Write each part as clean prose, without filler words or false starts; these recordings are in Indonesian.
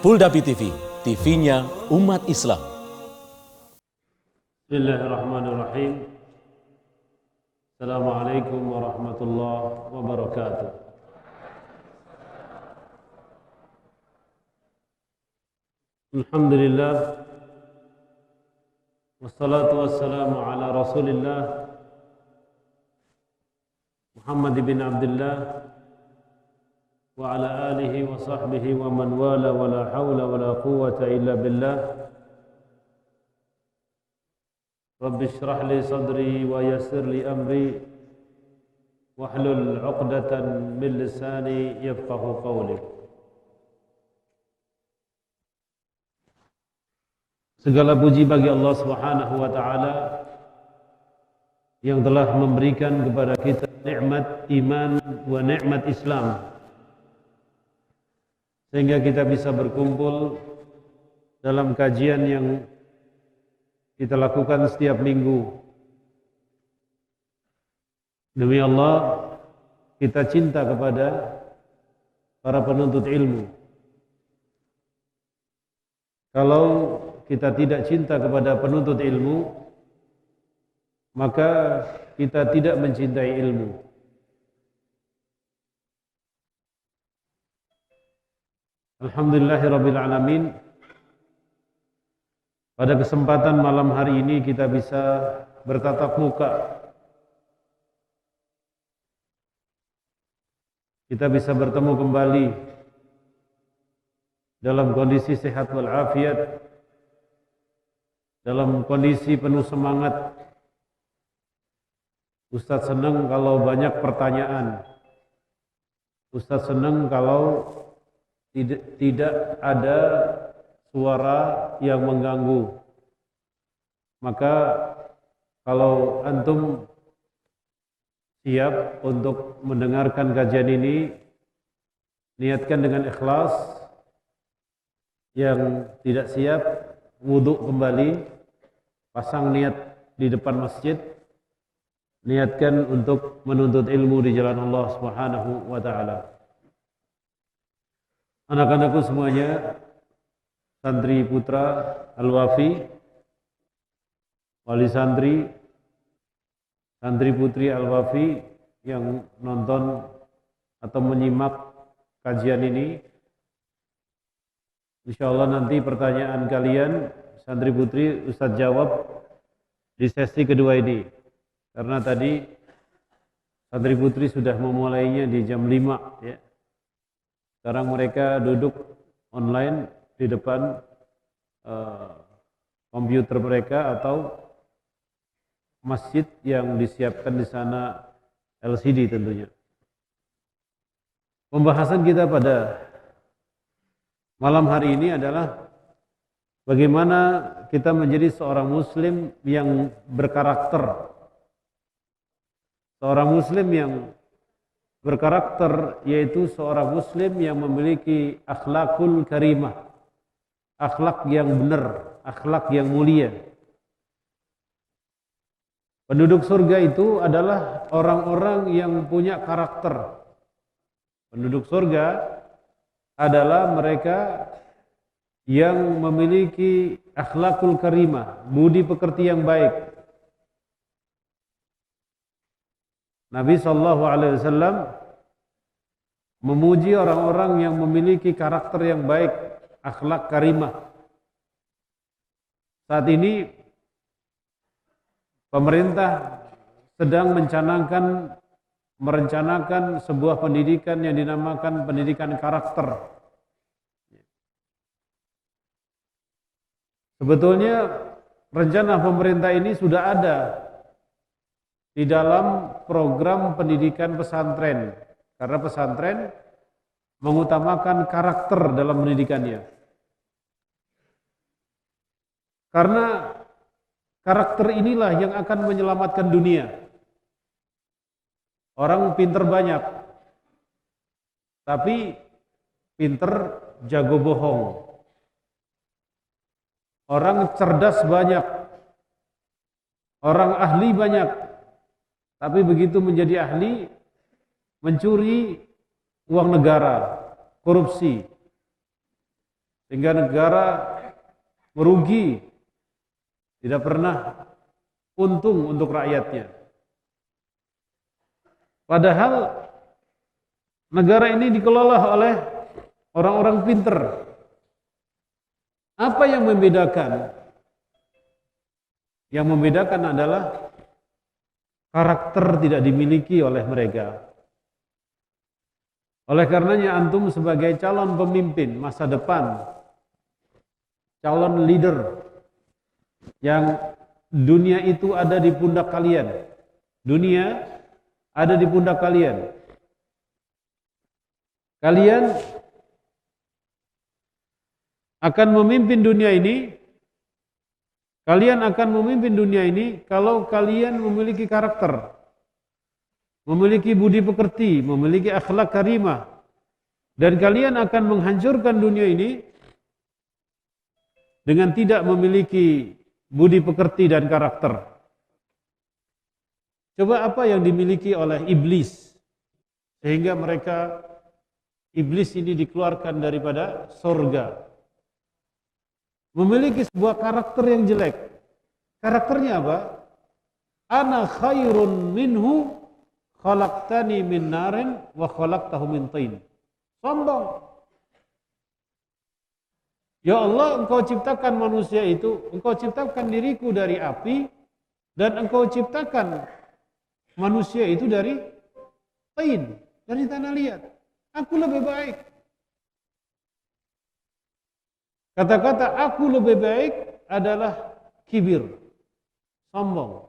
Puldapi TV, TV-nya umat Islam. Bismillahirrahmanirrahim. Assalamualaikum warahmatullahi wabarakatuh. Alhamdulillah. Wassalatu wassalamu ala Rasulillah Muhammad bin Abdullah wa ala alihi wa sahbihi wa man wala wa la hawla wa la quwwata illa billah. Rabbi shrah li sadri wa yassir li amri wahlul 'uqdatan min lisani yafqahu qawli. Segala puji bagi Allah Subhanahu wa taala yang telah memberikan kepada kita nikmat iman wa nikmat Islam, sehingga kita bisa berkumpul dalam kajian yang kita lakukan setiap minggu. Demi Allah, kita cinta kepada para penuntut ilmu. Kalau kita tidak cinta kepada penuntut ilmu, maka kita tidak mencintai ilmu. Alhamdulillahirabbil alamin. Pada kesempatan malam hari ini kita bisa bertatap muka. Kita bisa bertemu kembali dalam kondisi sehat walafiat, dalam kondisi penuh semangat. Ustaz senang kalau banyak pertanyaan. Ustaz senang kalau tidak ada suara yang mengganggu. Maka kalau antum siap untuk mendengarkan kajian ini, niatkan dengan ikhlas. Yang tidak siap, wudhu kembali, pasang niat di depan masjid, niatkan untuk menuntut ilmu di jalan Allah Subhanahu wa taala. Anak-anakku semuanya, santri putra Al-Wafi, wali santri, santri putri Al-Wafi yang nonton atau menyimak kajian ini, insyaallah nanti pertanyaan kalian, santri putri, Ustaz jawab di sesi kedua ini. Karena tadi santri putri sudah memulainya di jam 5 ya. Sekarang mereka duduk online di depan komputer mereka atau masjid yang disiapkan di sana LCD tentunya. Pembahasan kita pada malam hari ini adalah bagaimana kita menjadi seorang muslim yang berkarakter. Seorang muslim yang berkarakter yaitu seorang muslim yang memiliki akhlakul karimah, akhlak yang benar, akhlak yang mulia. Penduduk surga itu adalah orang-orang yang punya karakter. Penduduk surga adalah mereka yang memiliki akhlakul karimah, budi pekerti yang baik. Nabi SAW memuji orang-orang yang memiliki karakter yang baik, akhlak karimah. Saat ini pemerintah sedang merencanakan sebuah pendidikan yang dinamakan pendidikan karakter. Sebetulnya rencana pemerintah ini sudah ada di dalam program pendidikan pesantren, karena pesantren mengutamakan karakter dalam pendidikannya. Karena karakter inilah yang akan menyelamatkan dunia. Orang pinter banyak, tapi pinter jago bohong. Orang cerdas banyak, orang ahli banyak, tapi begitu menjadi ahli, mencuri uang negara, korupsi. sehingga negara merugi, tidak pernah untung untuk rakyatnya. Padahal negara ini dikelola oleh orang-orang pinter. Apa yang membedakan? Yang membedakan adalah karakter tidak dimiliki oleh mereka. Oleh karenanya antum sebagai calon pemimpin masa depan, calon leader, yang dunia itu ada di pundak kalian. Dunia ada di pundak kalian. Kalian akan memimpin dunia ini. Kalian akan memimpin dunia ini kalau kalian memiliki karakter, memiliki budi pekerti, memiliki akhlak karimah, dan kalian akan menghancurkan dunia ini dengan tidak memiliki budi pekerti dan karakter. Coba apa yang dimiliki oleh iblis sehingga iblis ini dikeluarkan daripada surga. Memiliki sebuah karakter yang jelek. Karakternya apa? Ana khairun minhu khalaqtani min narin wa khalaqtahu min tin. Sombong. Ya Allah, engkau ciptakan manusia itu, engkau ciptakan diriku dari api, dan engkau ciptakan manusia itu dari tin, dari tanah liat. Aku lebih baik. Kata-kata aku lebih baik adalah kibir, sombong.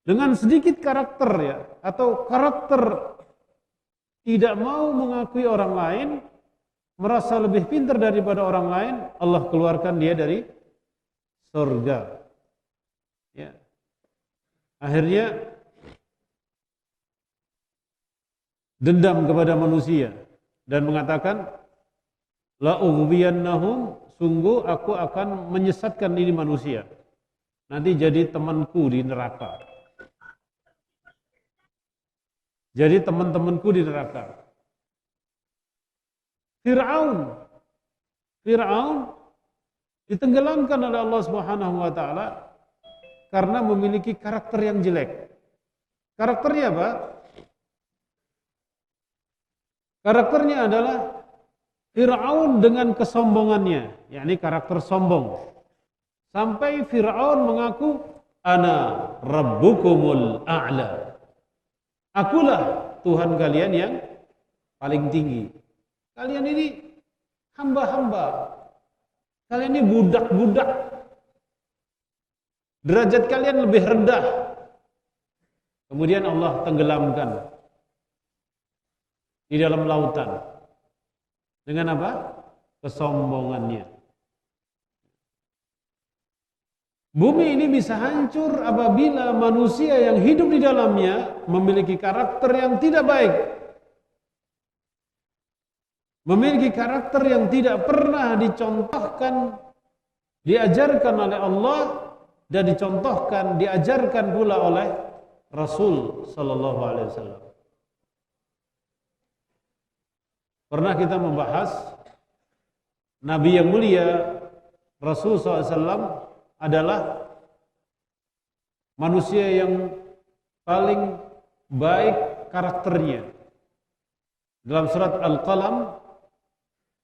Dengan sedikit karakter ya, atau karakter tidak mau mengakui orang lain, merasa lebih pintar daripada orang lain, Allah keluarkan dia dari surga. Ya. Akhirnya dendam kepada manusia dan mengatakan, la ughwiyannahum, sungguh aku akan menyesatkan ini manusia. Nanti jadi temanku di neraka. Jadi teman-temanku di neraka. Fir'aun ditenggelamkan oleh Allah Subhanahu wa taala karena memiliki karakter yang jelek. Karakternya apa? Karakternya adalah Fir'aun dengan kesombongannya, yakni karakter sombong. Sampai Fir'aun mengaku, ana rabbukumul a'la. Akulah Tuhan kalian yang paling tinggi. Kalian ini hamba-hamba. Kalian ini budak-budak. Derajat kalian lebih rendah. Kemudian Allah tenggelamkan di dalam lautan. Dengan apa? Kesombongannya. Bumi ini bisa hancur apabila manusia yang hidup di dalamnya memiliki karakter yang tidak baik. Memiliki karakter yang tidak pernah dicontohkan, diajarkan oleh Allah, dan diajarkan pula oleh Rasul sallallahu alaihi wasallam. Pernah kita membahas Nabi yang mulia Rasul SAW adalah manusia yang paling baik karakternya. Dalam surat Al-Qalam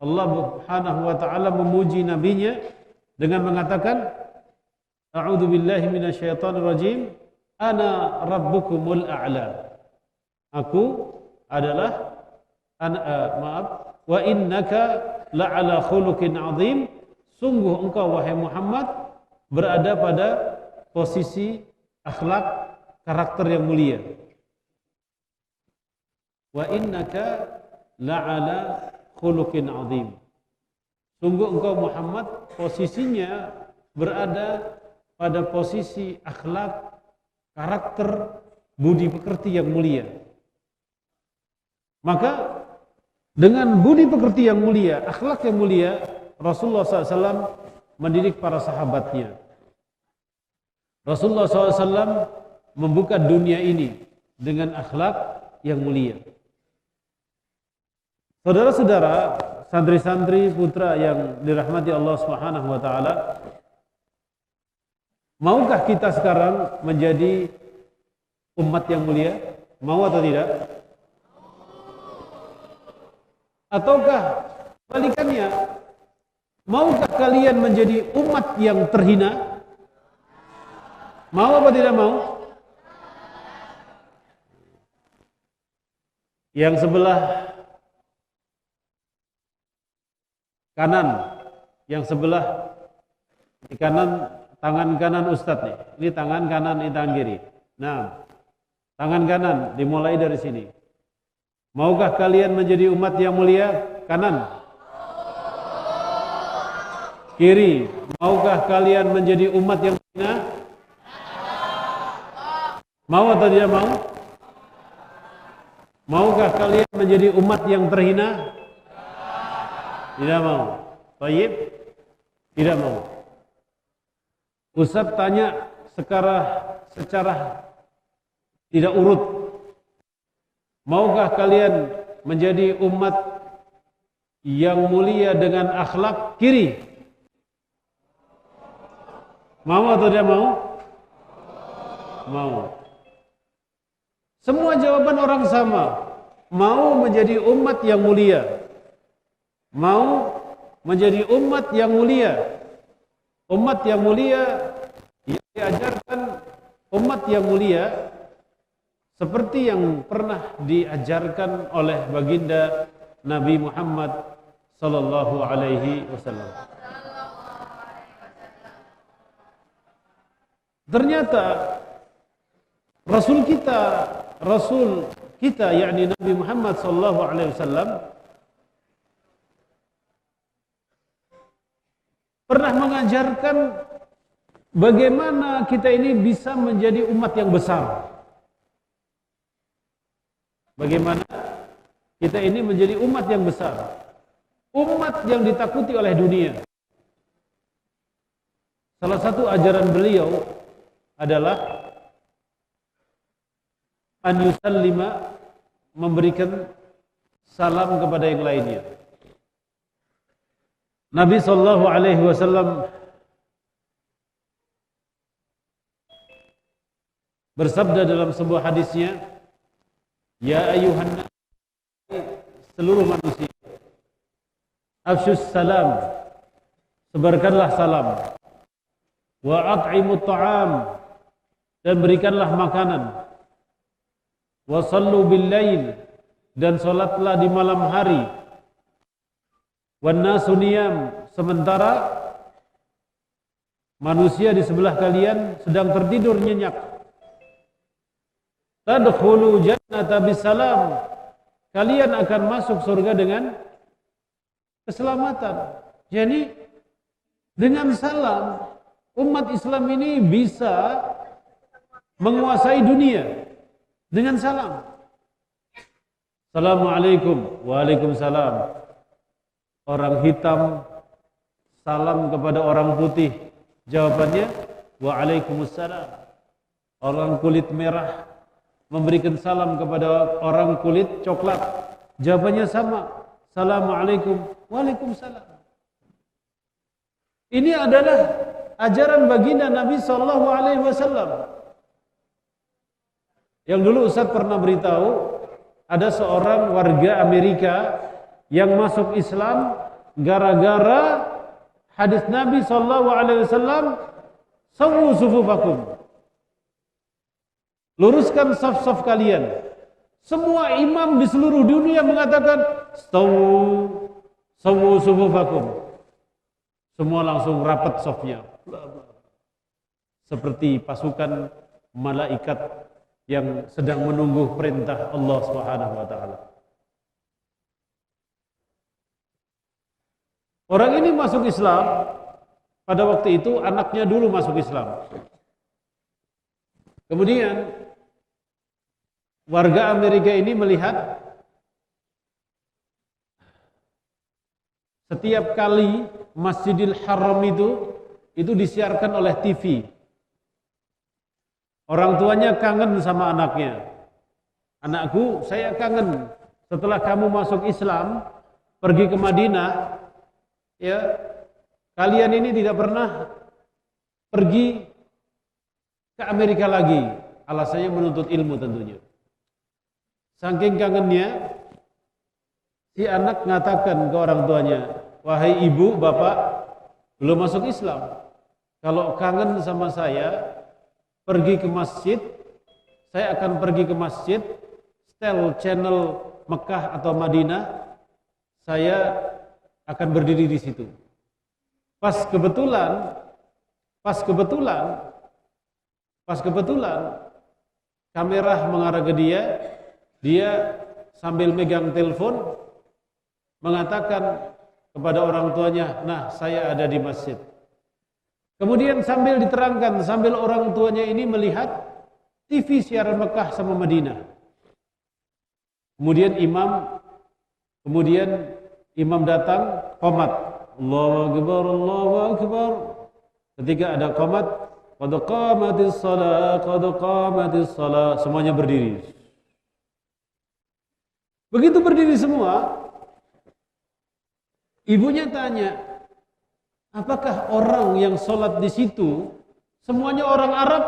Allah Subhanahu wa taala memuji nabinya dengan mengatakan, A'udzu billahi minasyaitonir rajim, ana rabbukumul a'la. Aku adalah wa innaka la'ala khuluqin azim, sungguh engkau wahai Muhammad berada pada posisi akhlak karakter yang mulia. Wa innaka la'ala khuluqin azim, sungguh engkau Muhammad posisinya berada pada posisi akhlak karakter budi pekerti yang mulia. Maka dengan budi pekerti yang mulia, akhlak yang mulia, Rasulullah SAW mendidik para sahabatnya. Rasulullah SAW membuka dunia ini dengan akhlak yang mulia. Saudara-saudara, santri-santri putra yang dirahmati Allah Subhanahu wa taala, maukah kita sekarang menjadi umat yang mulia? Mau atau tidak? Ataukah balikannya, maukah kalian menjadi umat yang terhina? Mau apa tidak mau? Yang sebelah kanan, yang sebelah di kanan, tangan kanan Ustadz nih. Ini tangan kanan, ini tangan kiri. Nah, tangan kanan dimulai dari sini. Maukah kalian menjadi umat yang mulia? Kanan. Kiri. Maukah kalian menjadi umat yang hina? Mau atau tidak mau? Maukah kalian menjadi umat yang terhina? Tidak mau. Baik? Tidak mau. Ustaz tanya secara tidak urut. Maukah kalian menjadi umat yang mulia dengan akhlak? Kiri. Mau atau tidak mau? Mau. Semua jawaban orang sama. Mau menjadi umat yang mulia. Mau menjadi umat yang mulia. Umat yang mulia yang diajarkan umat yang mulia seperti yang pernah diajarkan oleh baginda Nabi Muhammad sallallahu alaihi wasallam. Ternyata Rasul kita yakni Nabi Muhammad sallallahu alaihi wasallam pernah mengajarkan bagaimana kita ini bisa menjadi umat yang besar. Bagaimana kita ini menjadi umat yang besar, umat yang ditakuti oleh dunia. Salah satu ajaran beliau adalah an yusallima, memberikan salam kepada yang lainnya. Nabi sallallahu alaihi wasallam bersabda dalam sebuah hadisnya, ya ayuhan nas, seluruh manusia, afsyus salam, sebarkanlah salam, wa at'imut ta'am, dan berikanlah makanan, wa sallu bil lail, dan salatlah di malam hari, wan nasu niyam, sementara manusia di sebelah kalian sedang tertidur nyenyak. Tadkhulu jannata bisalam, kalian akan masuk surga dengan keselamatan. Jadi dengan salam umat Islam ini bisa menguasai dunia dengan salam. Assalamualaikum. Waalaikumsalam. Orang hitam salam kepada orang putih, jawabannya waalaikumsalam. Orang kulit merah memberikan salam kepada orang kulit coklat, jawabannya sama, assalamualaikum. Waalaikumsalam. Ini adalah ajaran baginda Nabi sallallahu alaihi wasallam. Yang dulu Ustaz pernah beritahu, ada seorang warga Amerika yang masuk Islam gara-gara hadis Nabi sallallahu alaihi wasallam, sawu sufufakum, luruskan saf-saf kalian. Semua imam di seluruh dunia mengatakan sawu sufufakum. Semua langsung rapat safnya, seperti pasukan malaikat yang sedang menunggu perintah Allah Subhanahu wa taala. Orang ini masuk Islam, pada waktu itu anaknya dulu masuk Islam. Kemudian warga Amerika ini melihat setiap kali Masjidil Haram itu disiarkan oleh TV. Orang tuanya kangen sama anaknya. Anakku, saya kangen setelah kamu masuk Islam, pergi ke Madinah, ya, kalian ini tidak pernah pergi ke Amerika lagi. Alasannya menuntut ilmu tentunya. Saking kangennya, si anak mengatakan ke orang tuanya, wahai ibu, bapak, belum masuk Islam. Kalau kangen sama saya, pergi ke masjid, saya akan pergi ke masjid, setel channel Mekah atau Madinah, saya akan berdiri di situ. Pas kebetulan, kamera mengarah ke dia sambil megang telepon, mengatakan kepada orang tuanya, nah saya ada di masjid. Kemudian sambil diterangkan, sambil orang tuanya ini melihat TV siaran Mekah sama Madinah. Kemudian imam datang, qomat. Allahu Akbar, Allahu Akbar. Ketika ada qomat, qad qamatis shalah, semuanya berdiri. Begitu berdiri semua, ibunya tanya, apakah orang yang sholat di situ semuanya orang Arab?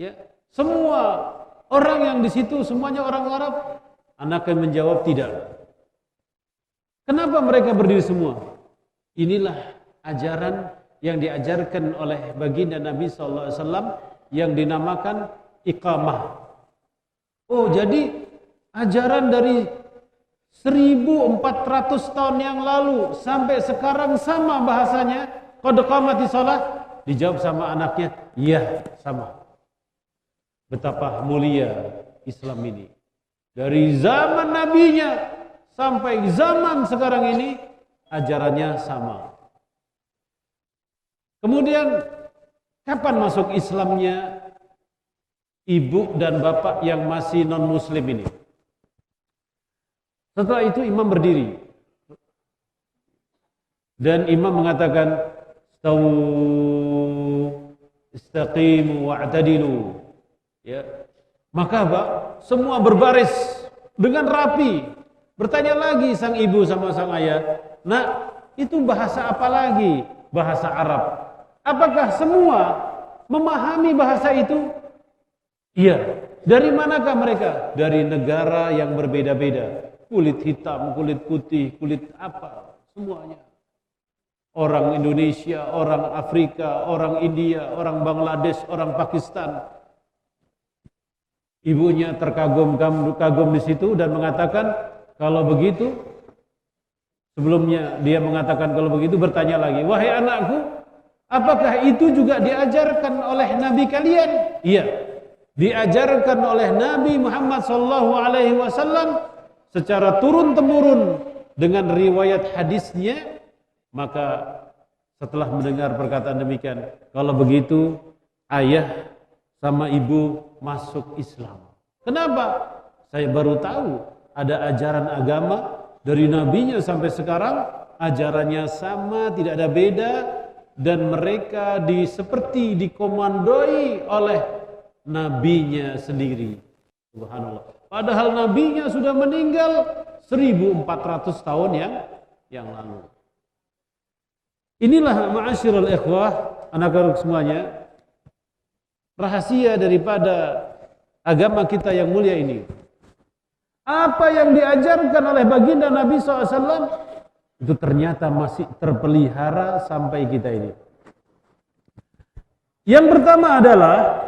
Ya, semua orang yang di situ semuanya orang Arab? Anaknya menjawab tidak. Kenapa mereka berdiri semua? Inilah ajaran yang diajarkan oleh baginda Nabi SAW yang dinamakan iqamah. Oh, jadi ajaran dari 1400 tahun yang lalu sampai sekarang sama bahasanya, qad qamatis shalah. Dijawab sama anaknya, iya sama. Betapa mulia Islam ini. Dari zaman nabinya sampai zaman sekarang ini ajarannya sama. Kemudian kapan masuk Islamnya ibu dan bapak yang masih non muslim ini? Setelah itu imam berdiri dan imam mengatakan stawu istaqimu wa'tadilu, ya. Maka apa? Semua berbaris dengan rapi. Bertanya lagi sang ibu sama sang ayah, nak, itu bahasa apa lagi? Bahasa Arab. Apakah semua memahami bahasa itu? Iya. Dari manakah mereka? Dari negara yang berbeda-beda. Kulit hitam, kulit putih, kulit apa, semuanya. Orang Indonesia, orang Afrika, orang India, orang Bangladesh, orang Pakistan. Ibunya terkagum di situ dan mengatakan, kalau begitu, sebelumnya dia mengatakan kalau begitu, bertanya lagi, wahai anakku, apakah itu juga diajarkan oleh Nabi kalian? Iya, diajarkan oleh Nabi Muhammad SAW secara turun-temurun dengan riwayat hadisnya. Maka setelah mendengar perkataan demikian, kalau begitu ayah sama ibu masuk Islam. Kenapa? Saya baru tahu ada ajaran agama dari nabinya sampai sekarang, ajarannya sama, tidak ada beda, dan mereka seperti dikomandoi oleh nabinya sendiri. Subhanallah. Padahal nabinya sudah meninggal 1400 tahun yang lalu. Inilah ma'asyiral ikhwah, anak-anak semuanya, rahasia daripada agama kita yang mulia ini. Apa yang diajarkan oleh baginda Nabi SAW itu ternyata masih terpelihara sampai kita ini. Yang pertama adalah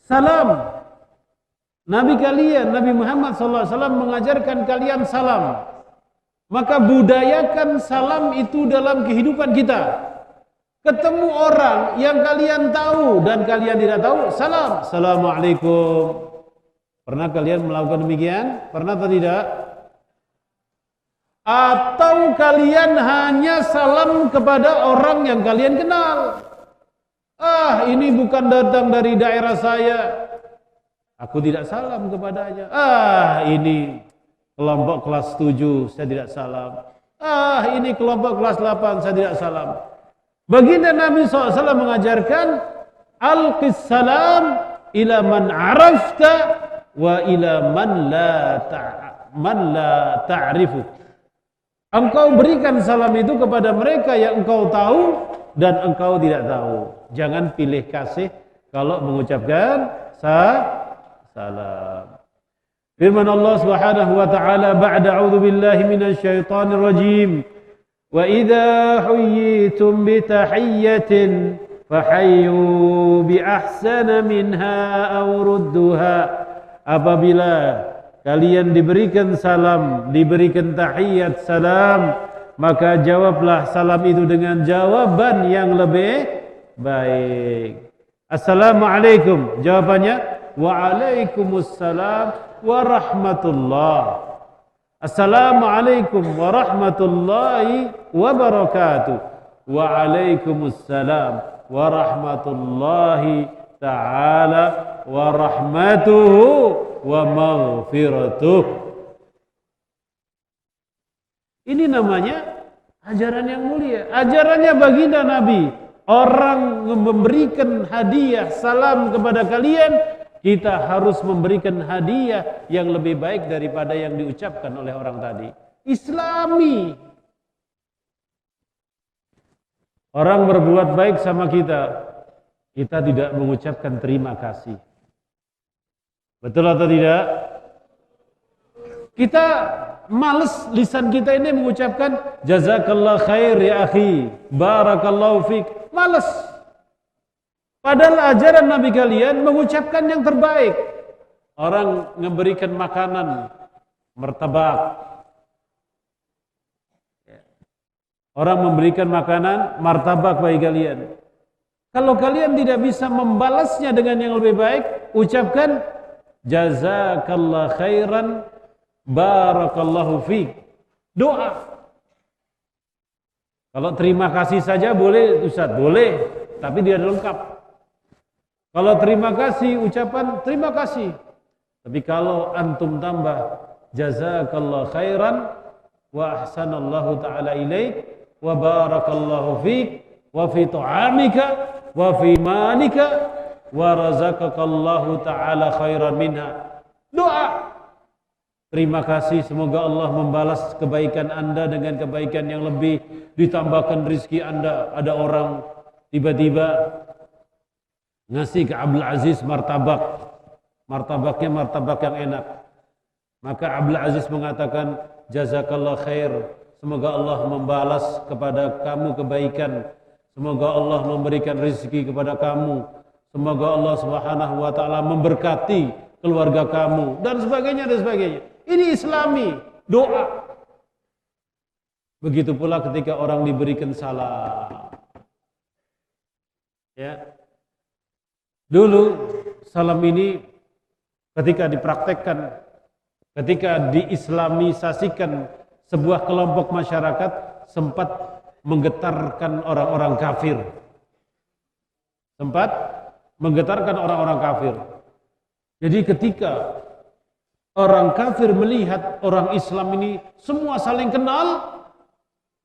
salam. Nabi kalian, Nabi Muhammad SAW mengajarkan kalian salam. Maka budayakan salam itu dalam kehidupan kita. Ketemu orang yang kalian tahu dan kalian tidak tahu, salam. Assalamualaikum. Pernah kalian melakukan demikian? Pernah atau tidak? Atau kalian hanya salam kepada orang yang kalian kenal? Ah, ini bukan datang dari daerah saya, aku tidak salam kepadanya. Ah, ini kelompok kelas 7, saya tidak salam. Ah, ini kelompok kelas 8, saya tidak salam. Baginda Nabi SAW mengajarkan, alqis salam ila man arafta wa ila man la ta'rifu. Engkau berikan salam itu kepada mereka yang engkau tahu dan engkau tidak tahu. Jangan pilih kasih kalau mengucapkan salam. Firman Allah Subhanahu wa taala ba'da a'udzu billahi minasy syaithanir rajim. Wa idza huyyitum bi tahiyyatin fahayyu bi ahsana minha aw rudduha. Apabila kalian diberikan salam, diberikan tahiyat salam, maka jawablah salam itu dengan jawaban yang lebih baik. Assalamualaikum. Jawabannya waalaikumsalam warahmatullah. Assalamualaikum warahmatullahi wabarakatuh. Waalaikumsalam warahmatullahi ta'ala warahmatuhu wa maghfiratuh. Ini namanya ajaran yang mulia, ajarannya baginda Nabi. Orang memberikan hadiah salam kepada kalian, kita harus memberikan hadiah yang lebih baik daripada yang diucapkan oleh orang tadi. Islami. Orang berbuat baik sama kita, kita tidak mengucapkan terima kasih. Betul atau tidak? Kita males lisan kita ini mengucapkan jazakallah khair ya akhi, barakallahu fik. Males. Padahal ajaran Nabi kalian mengucapkan yang terbaik. Orang memberikan makanan, martabak. Orang memberikan makanan, martabak bagi kalian. Kalau kalian tidak bisa membalasnya dengan yang lebih baik, ucapkan jazakallah khairan barakallahu fiik. Doa. Kalau terima kasih saja boleh Ustaz, boleh, tapi dia lengkap. Kalau terima kasih ucapan terima kasih. Tapi kalau antum tambah jazakallah khairan wa ahsanallahu taala ilaik wa barakallahu fiik wa fi ta'amika wa fi malika wa razaqakallahu ta'ala khairan minha. Doa. Terima kasih, semoga Allah membalas kebaikan Anda dengan kebaikan yang lebih, ditambahkan rezeki Anda. Ada orang tiba-tiba ngasih ke Abdul Aziz martabak. Martabaknya martabak yang enak. Maka Abdul Aziz mengatakan jazakallah khair. Semoga Allah membalas kepada kamu kebaikan. Semoga Allah memberikan rezeki kepada kamu. Semoga Allah Subhanahu wa taala memberkati keluarga kamu dan sebagainya dan sebagainya. Ini Islami, doa. Begitu pula ketika orang diberikan salam. Ya. Dulu salam ini ketika dipraktekkan, ketika diislamisasikan sebuah kelompok masyarakat, sempat menggetarkan orang-orang kafir. Sempat menggetarkan orang-orang kafir. Jadi ketika orang kafir melihat orang Islam ini semua saling kenal,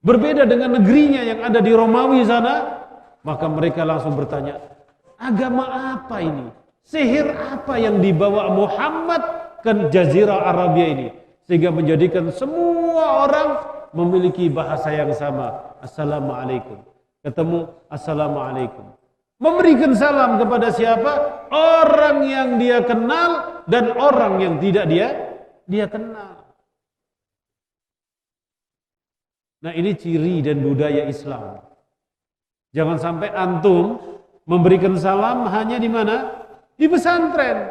berbeda dengan negerinya yang ada di Romawi sana, maka mereka langsung bertanya, agama apa ini? Sihir apa yang dibawa Muhammad ke Jazirah Arabia ini? Sehingga menjadikan semua orang memiliki bahasa yang sama. Assalamualaikum. Ketemu, Assalamualaikum. Memberikan salam kepada siapa? Orang yang dia kenal dan orang yang tidak dia kenal. Nah, ini ciri dan budaya Islam. Jangan sampai antum memberikan salam hanya di mana? Di pesantren.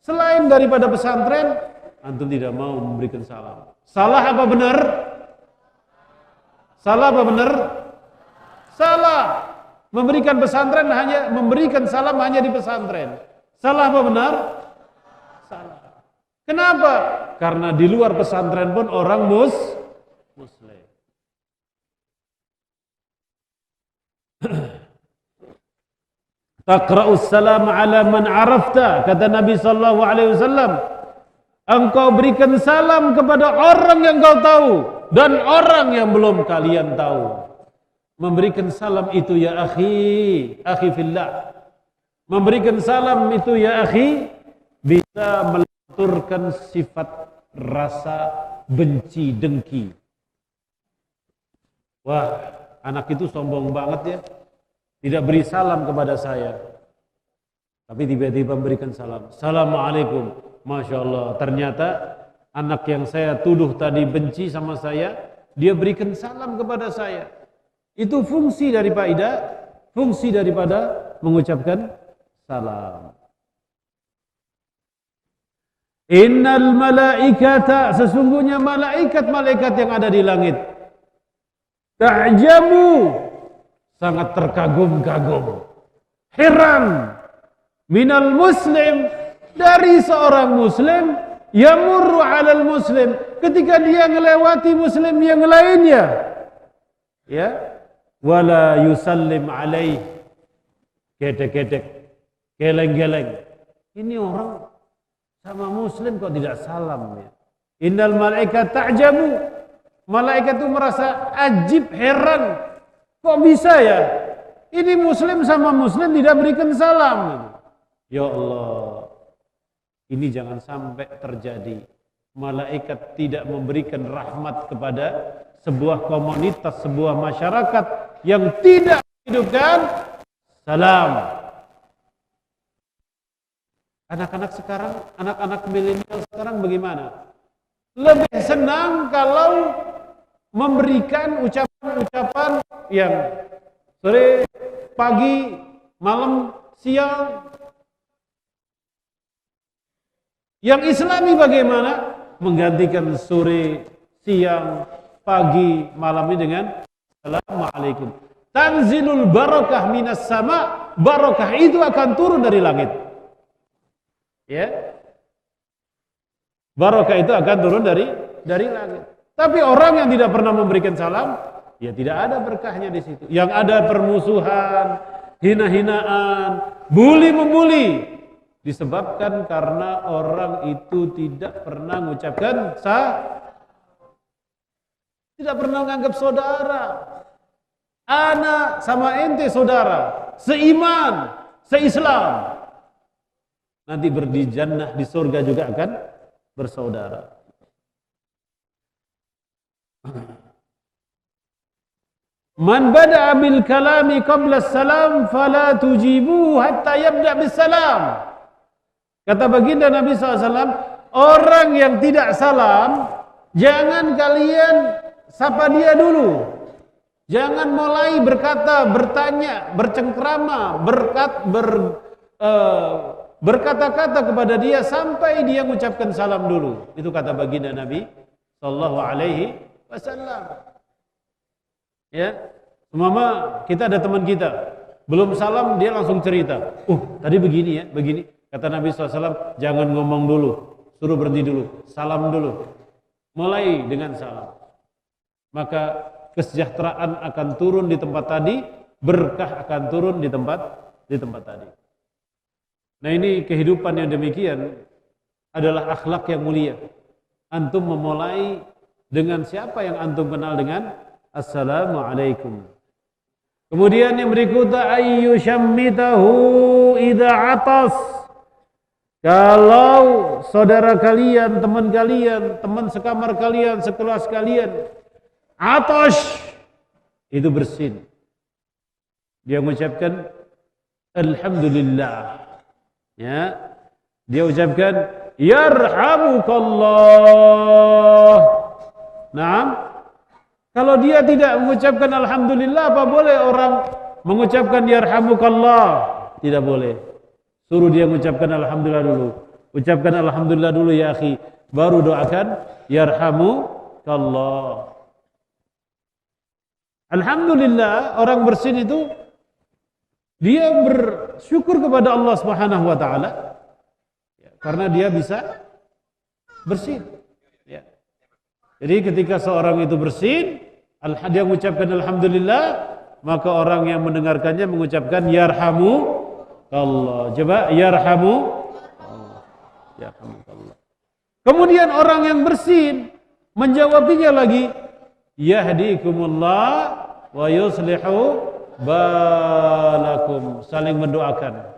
Selain daripada pesantren, antum tidak mau memberikan salam. Salah apa benar? Salah apa benar? Salah. Memberikan salam hanya di pesantren. Salah apa benar? Salah. Kenapa? Karena di luar pesantren pun orang muslim. Taqra'us salam ala man arafta, kata Nabi sallallahu alaihi wasallam. Engkau berikan salam kepada orang yang kau tahu dan orang yang belum kalian tahu. Memberikan salam itu ya akhi fillah. Memberikan salam itu ya akhi bisa melenturkan sifat rasa benci dengki. Wah, anak itu sombong banget ya. Tidak beri salam kepada saya. Tapi tiba-tiba memberikan salam. Assalamualaikum. Masya Allah. Ternyata anak yang saya tuduh tadi benci sama saya, dia berikan salam kepada saya. Itu fungsi daripada mengucapkan salam. Innal malaikata, sesungguhnya malaikat-malaikat yang ada di langit, ta'jabu, sangat terkagum-kagum, heran, minal muslim, dari seorang muslim, yamurru alal muslim, ketika dia melewati muslim yang lainnya, ya, wala yusallim alaih, gedek-gedek, geleng-geleng. Ini orang sama muslim kok tidak salam ya. Innal malaikat ta'jabu, malaikat itu merasa ajib, heran, kok bisa ya ini muslim sama muslim tidak berikan salam. Ya Allah, ini jangan sampai terjadi. Malaikat tidak memberikan rahmat kepada sebuah komunitas, sebuah masyarakat yang tidak menghidupkan salam. Anak-anak sekarang, anak-anak milenial sekarang bagaimana? Lebih senang kalau memberikan ucapan-ucapan yang sore, pagi, malam, siang. Yang Islami bagaimana? Menggantikan sore, siang, pagi, malam ini dengan Assalamualaikum. Tanzilul barakah minas sama, barakah itu akan turun dari langit. Ya, barakah itu akan turun dari langit. Tapi orang yang tidak pernah memberikan salam, ya tidak ada berkahnya di situ. Yang ada permusuhan, hina-hinaan, bully-membuli, disebabkan karena orang itu tidak pernah mengucapkan tidak pernah menganggap saudara. Ana sama ente saudara, seiman, seislam. Nanti di jannah, di surga juga akan bersaudara. Man bada'a bil kalami qabla salam fala tujibuhu hatta yabda' bis salam. Kata baginda Nabi SAW, orang yang tidak salam, jangan kalian sapa dia dulu. Jangan mulai berkata, bertanya, bercengkrama, berkata-kata kepada dia sampai dia mengucapkan salam dulu. Itu kata baginda Nabi sallallahu alaihi wasallam. Ya, umpama kita ada teman kita, belum salam dia langsung cerita. Tadi begini ya, begini. Kata Nabi SAW, jangan ngomong dulu, suruh berhenti dulu, salam dulu. Mulai dengan salam. Maka kesejahteraan akan turun di tempat tadi, berkah akan turun di tempat tadi. Nah, ini kehidupan yang demikian adalah akhlak yang mulia. Antum memulai dengan siapa yang antum kenal dengan Assalamualaikum. Kemudian yang berikutnya ayyushammitahu idza atas. Kalau saudara kalian, teman kalian, teman sekamar kalian, sekelas kalian atas, itu bersin, dia mengucapkan alhamdulillah. Ya, dia ucapkan yarhamukallah. Naam. Kalau dia tidak mengucapkan alhamdulillah, apa boleh orang mengucapkan yarhamukallah? Tidak boleh. Suruh dia mengucapkan alhamdulillah dulu. Ucapkan alhamdulillah dulu ya akhi, baru doakan yarhamukallah. Alhamdulillah, orang bersin itu dia bersyukur kepada Allah Subhanahu wa taala ya, karena dia bisa bersin. Ya. Jadi ketika seorang itu bersin, dia mengucapkan alhamdulillah, maka orang yang mendengarkannya mengucapkan yarhamu Allah. Coba yarhamu Allah. Yarhamukallah. Kemudian orang yang bersin menjawabinya lagi yahdikumullah wa yuslihu balakum, saling mendoakan.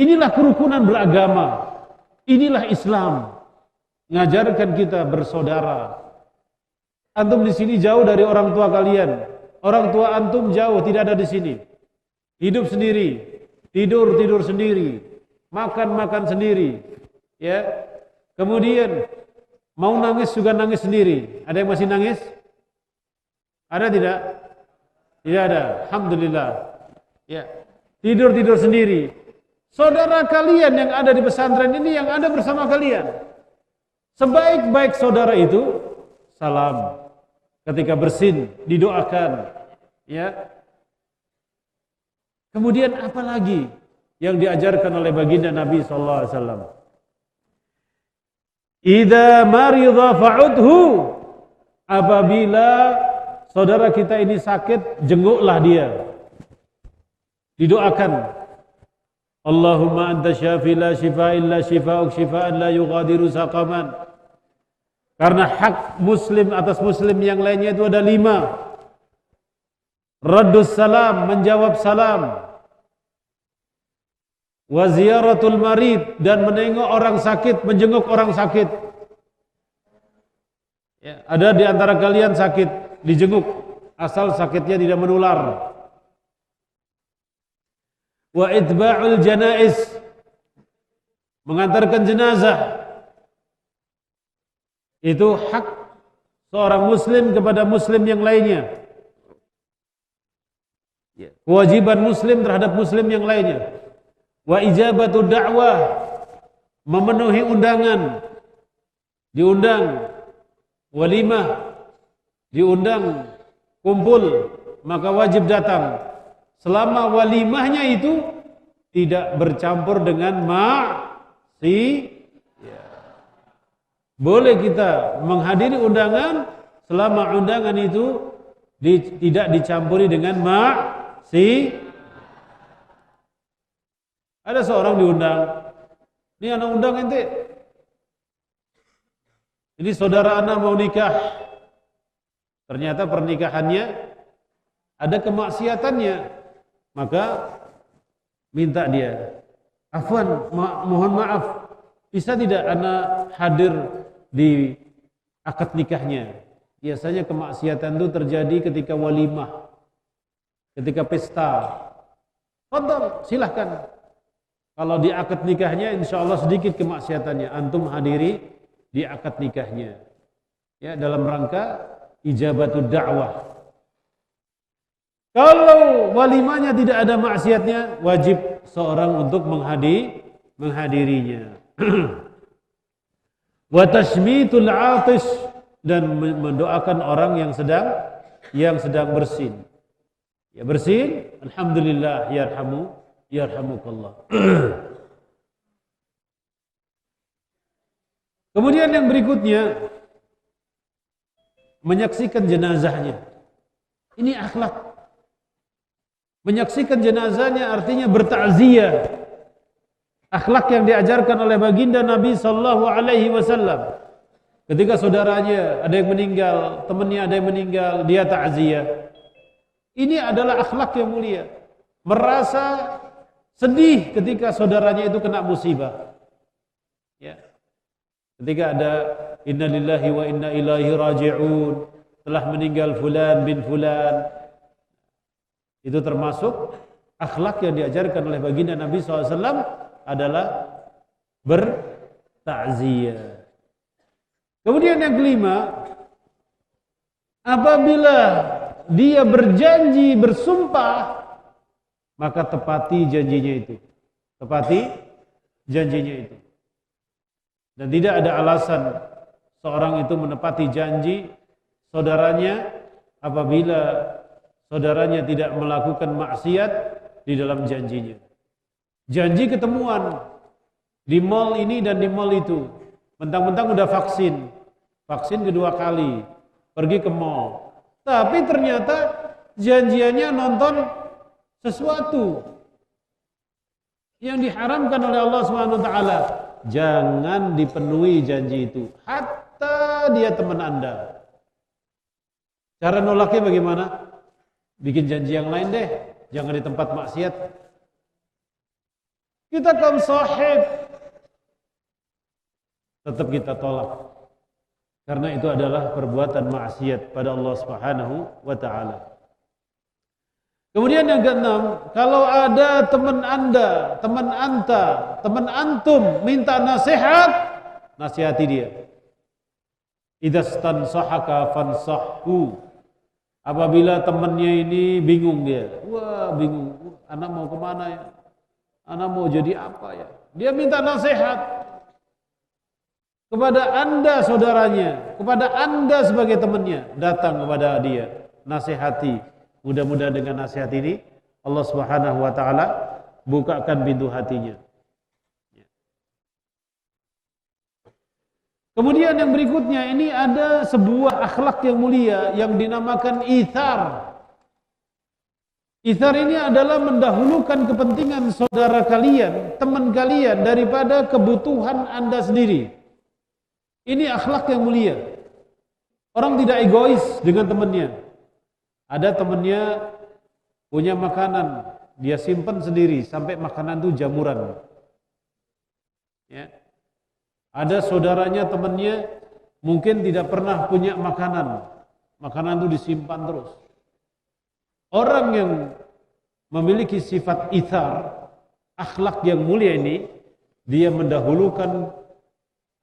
Inilah kerukunan beragama. Inilah Islam. Mengajarkan kita bersaudara. Antum di sini jauh dari orang tua kalian. Orang tua antum jauh, tidak ada di sini. Hidup sendiri, tidur sendiri, makan sendiri. Ya. Kemudian mau nangis juga nangis sendiri. Ada yang masih nangis? Ada tidak? Tidak ada. Alhamdulillah. Ya. Tidur sendiri. Saudara kalian yang ada di pesantren ini yang ada bersama kalian. Sebaik-baik saudara itu salam. Ketika bersin didoakan. Ya. Kemudian apa lagi yang diajarkan oleh baginda Nabi sallallahu alaihi wasallam? Idza marida fa'udhu. Apabila saudara kita ini sakit, jenguklah dia. Didoakan. Allahumma anta syafi la shifa illa shifa'uk shifa'an la yughadiru saqaman. Karena hak muslim atas muslim yang lainnya itu ada 5. Raddus salam, menjawab salam. Wa ziyaratul marid, dan menengok orang sakit, menjenguk orang sakit. Ya, ada di antara kalian sakit, dijenguk, asal sakitnya tidak menular. Wa itba'ul janaiz, mengantarkan jenazah. Itu hak seorang muslim kepada muslim yang lainnya. Kewajiban muslim terhadap muslim yang lainnya. Wa ijabatu da'wah, memenuhi undangan. Diundang walimah, diundang kumpul, maka wajib datang. Selama walimahnya itu tidak bercampur dengan maksiat. Boleh kita menghadiri undangan selama undangan itu tidak dicampuri dengan maksiat. Ada seorang diundang. Ini anak undang ente. Ini saudara anak mau nikah. Ternyata pernikahannya ada kemaksiatannya. Maka minta dia, afwan, mohon maaf, bisa tidak anak hadir di akad nikahnya? Biasanya kemaksiatan itu terjadi ketika walimah, ketika pesta. Fadhal, silahkan. Kalau di akad nikahnya insya Allah sedikit kemaksiatannya, antum hadiri di akad nikahnya. Ya, dalam rangka ijabatud da'wah. Kalau walimahnya tidak ada maksiatnya, wajib seorang untuk menghadirinya. Wa tashmitul 'atis, dan mendoakan orang yang sedang bersin. Ya, bersin, alhamdulillah, yarhamukallah. Kemudian yang berikutnya, menyaksikan jenazahnya. Ini akhlak. Menyaksikan jenazahnya artinya bertakziah. Akhlak yang diajarkan oleh baginda Nabi sallallahu alaihi wasallam. Ketika saudaranya ada yang meninggal, temannya ada yang meninggal, dia takziah. Ini adalah akhlak yang mulia. Merasa sedih ketika saudaranya itu kena musibah. Ya. Ketika ada innalillahi wa inna ilaihi raji'un, telah meninggal fulan bin fulan. Itu termasuk akhlak yang diajarkan oleh baginda Nabi SAW adalah bertakziah. Kemudian yang kelima, apabila dia berjanji, bersumpah, maka tepati janjinya itu. Tepati janjinya itu. Dan tidak ada alasan seorang itu menepati janji saudaranya apabila saudaranya tidak melakukan maksiat di dalam janjinya. Janji ketemuan di mall ini dan di mall itu. Mentang-mentang udah vaksin kedua kali, pergi ke mall. Tapi ternyata janjiannya nonton sesuatu yang diharamkan oleh Allah Subhanahu wa taala. Jangan dipenuhi janji itu, hatta dia teman Anda. Cara nolaknya bagaimana? Bikin janji yang lain deh, jangan di tempat maksiat. Kita kaum sahib, tetap kita tolak. karena itu adalah perbuatan maksiat pada Allah Subhanahu wa taala. Kemudian yang keenam, kalau ada teman Anda, teman anta, teman antum minta nasihat, nasihati dia. Idzastansahaka fansahhu. Apabila temannya ini bingung dia, wah bingung, anak mau kemana ya? Anak mau jadi apa ya? Dia minta nasihat kepada Anda saudaranya, kepada Anda sebagai temannya, datang kepada dia, nasihati. Mudah-mudahan dengan nasihat ini Allah Subhanahu wa taala bukakan pintu hatinya. Kemudian yang berikutnya, ini ada sebuah akhlak yang mulia yang dinamakan itsar. Itsar ini adalah mendahulukan kepentingan saudara kalian, teman kalian daripada kebutuhan Anda sendiri. Ini akhlak yang mulia. Orang tidak egois dengan temannya. Ada temannya punya makanan, dia simpan sendiri sampai makanan itu jamuran. Ya. Ada saudaranya, temannya mungkin tidak pernah punya makanan, makanan itu disimpan terus. Orang yang memiliki sifat itsar, akhlak yang mulia ini, dia mendahulukan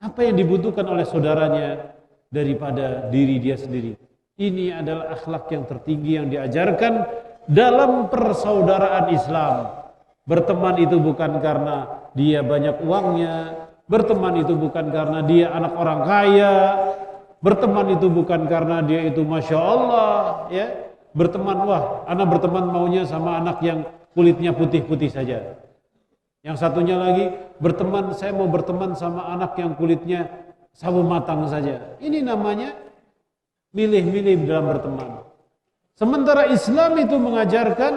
apa yang dibutuhkan oleh saudaranya daripada diri dia sendiri. Ini adalah akhlak yang tertinggi yang diajarkan dalam persaudaraan Islam. Berteman itu bukan karena dia banyak uangnya, berteman itu bukan karena dia anak orang kaya, berteman itu bukan karena dia itu Masya Allah, ya. Berteman, wah, anak berteman maunya sama anak yang kulitnya putih-putih saja. Yang satunya lagi, berteman, saya mau berteman sama anak yang kulitnya sawo matang saja. Ini namanya milih-milih dalam berteman. Sementara Islam itu mengajarkan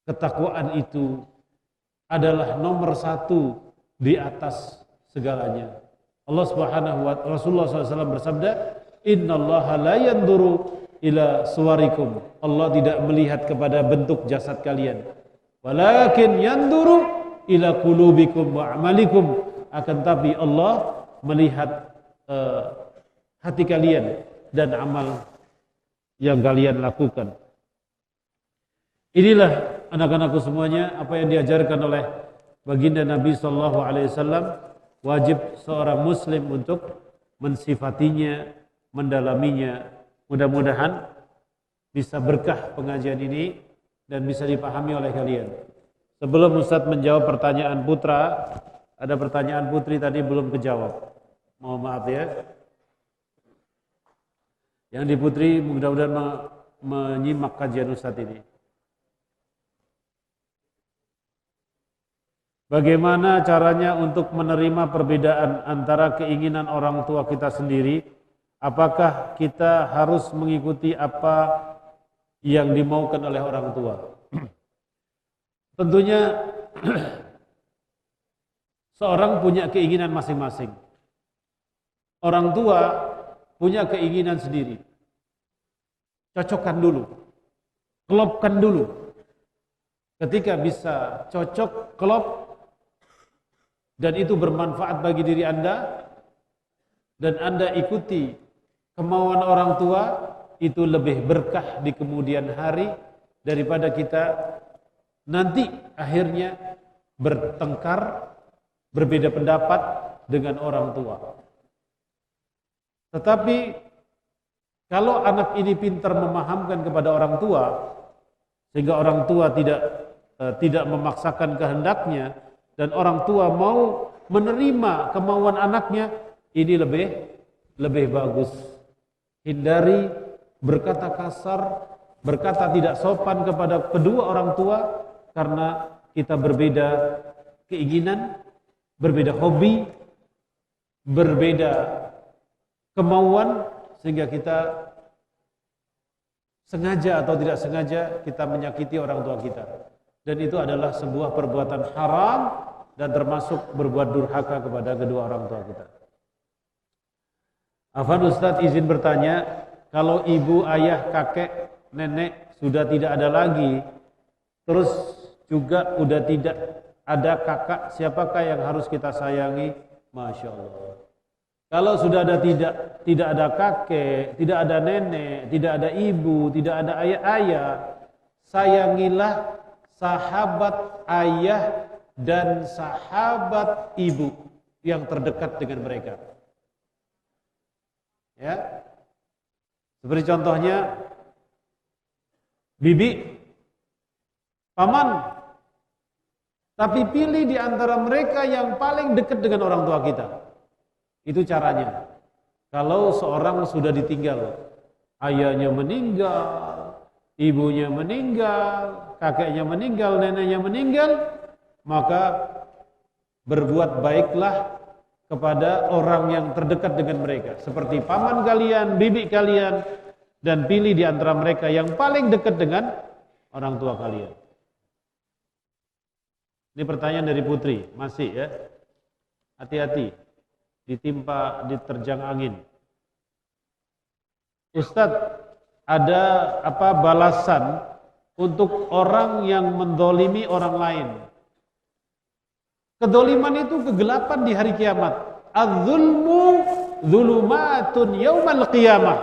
ketakwaan itu adalah nomor satu di atas segalanya. Allah Subhanahu wa taala, Rasulullah SAW bersabda, "Innallaha la yanzuru ila suwarikum." Allah tidak melihat kepada bentuk jasad kalian. Walakin yanzuru ila qulubikum wa amalikum. Akan tapi Allah melihat hati kalian dan amal yang kalian lakukan. Inilah anak-anakku semuanya apa yang diajarkan oleh baginda Nabi SAW. Wajib seorang muslim untuk mensifatinya, mendalaminya. Mudah-mudahan bisa berkah pengajian ini dan bisa dipahami oleh kalian. Sebelum Ustadz menjawab pertanyaan putra, ada pertanyaan putri tadi belum kejawab. Mohon maaf ya. Yang di putri mudah-mudahan menyimak kajian Ustadz ini. Bagaimana caranya untuk menerima perbedaan antara keinginan orang tua kita sendiri? Apakah kita harus mengikuti apa yang dimaukan oleh orang tua? Tentunya seorang punya keinginan masing-masing. Orang tua punya keinginan sendiri. Cocokkan dulu. Klopkan dulu. Ketika bisa cocok, klop, dan itu bermanfaat bagi diri Anda, dan Anda ikuti kemauan orang tua, itu lebih berkah di kemudian hari daripada kita nanti akhirnya bertengkar, berbeda pendapat dengan orang tua. Tetapi kalau anak ini pintar memahamkan kepada orang tua, sehingga orang tua tidak memaksakan kehendaknya, dan orang tua mau menerima kemauan anaknya, ini lebih bagus. Hindari berkata kasar, berkata tidak sopan kepada kedua orang tua, karena kita berbeda keinginan, berbeda hobi, berbeda kemauan, sehingga kita sengaja atau tidak sengaja kita menyakiti orang tua kita. Dan itu adalah sebuah perbuatan haram dan termasuk berbuat durhaka kepada kedua orang tua kita. Afwan Ustadz izin bertanya, kalau ibu, ayah, kakek, nenek sudah tidak ada lagi, terus juga udah tidak ada kakak, siapakah yang harus kita sayangi? Masya Allah. Kalau sudah ada tidak ada kakek, tidak ada nenek, tidak ada ibu, tidak ada ayah, sayangilah sahabat ayah dan sahabat ibu yang terdekat dengan mereka. Ya. Seperti contohnya bibi, paman. Tapi pilih di antara mereka yang paling dekat dengan orang tua kita. Itu caranya. Kalau seorang sudah ditinggal, ayahnya meninggal, ibunya meninggal, kakeknya meninggal, neneknya meninggal, maka berbuat baiklah kepada orang yang terdekat dengan mereka, seperti paman kalian, bibi kalian, dan pilih di antara mereka yang paling dekat dengan orang tua kalian. Ini pertanyaan dari Putri, masih ya. Hati-hati, diterjang angin. Ustadz, ada apa balasan untuk orang yang mendolimi orang lain? Kedoliman itu kegelapan di hari kiamat. Az-zulmu zulumatun yaumal qiyamah.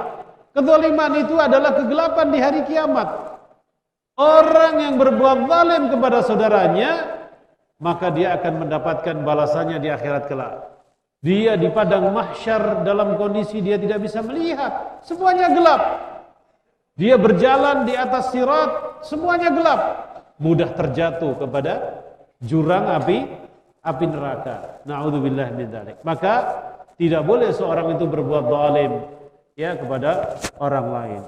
Kedoliman itu adalah kegelapan di hari kiamat. Orang yang berbuat zalim kepada saudaranya, maka dia akan mendapatkan balasannya di akhirat kelak. Dia di padang mahsyar dalam kondisi dia tidak bisa melihat, semuanya gelap. Dia berjalan di atas sirat, semuanya gelap. Mudah terjatuh kepada jurang api neraka. Na'udzubillah min dzalik. Maka tidak boleh seorang itu berbuat zalim ya kepada orang lain.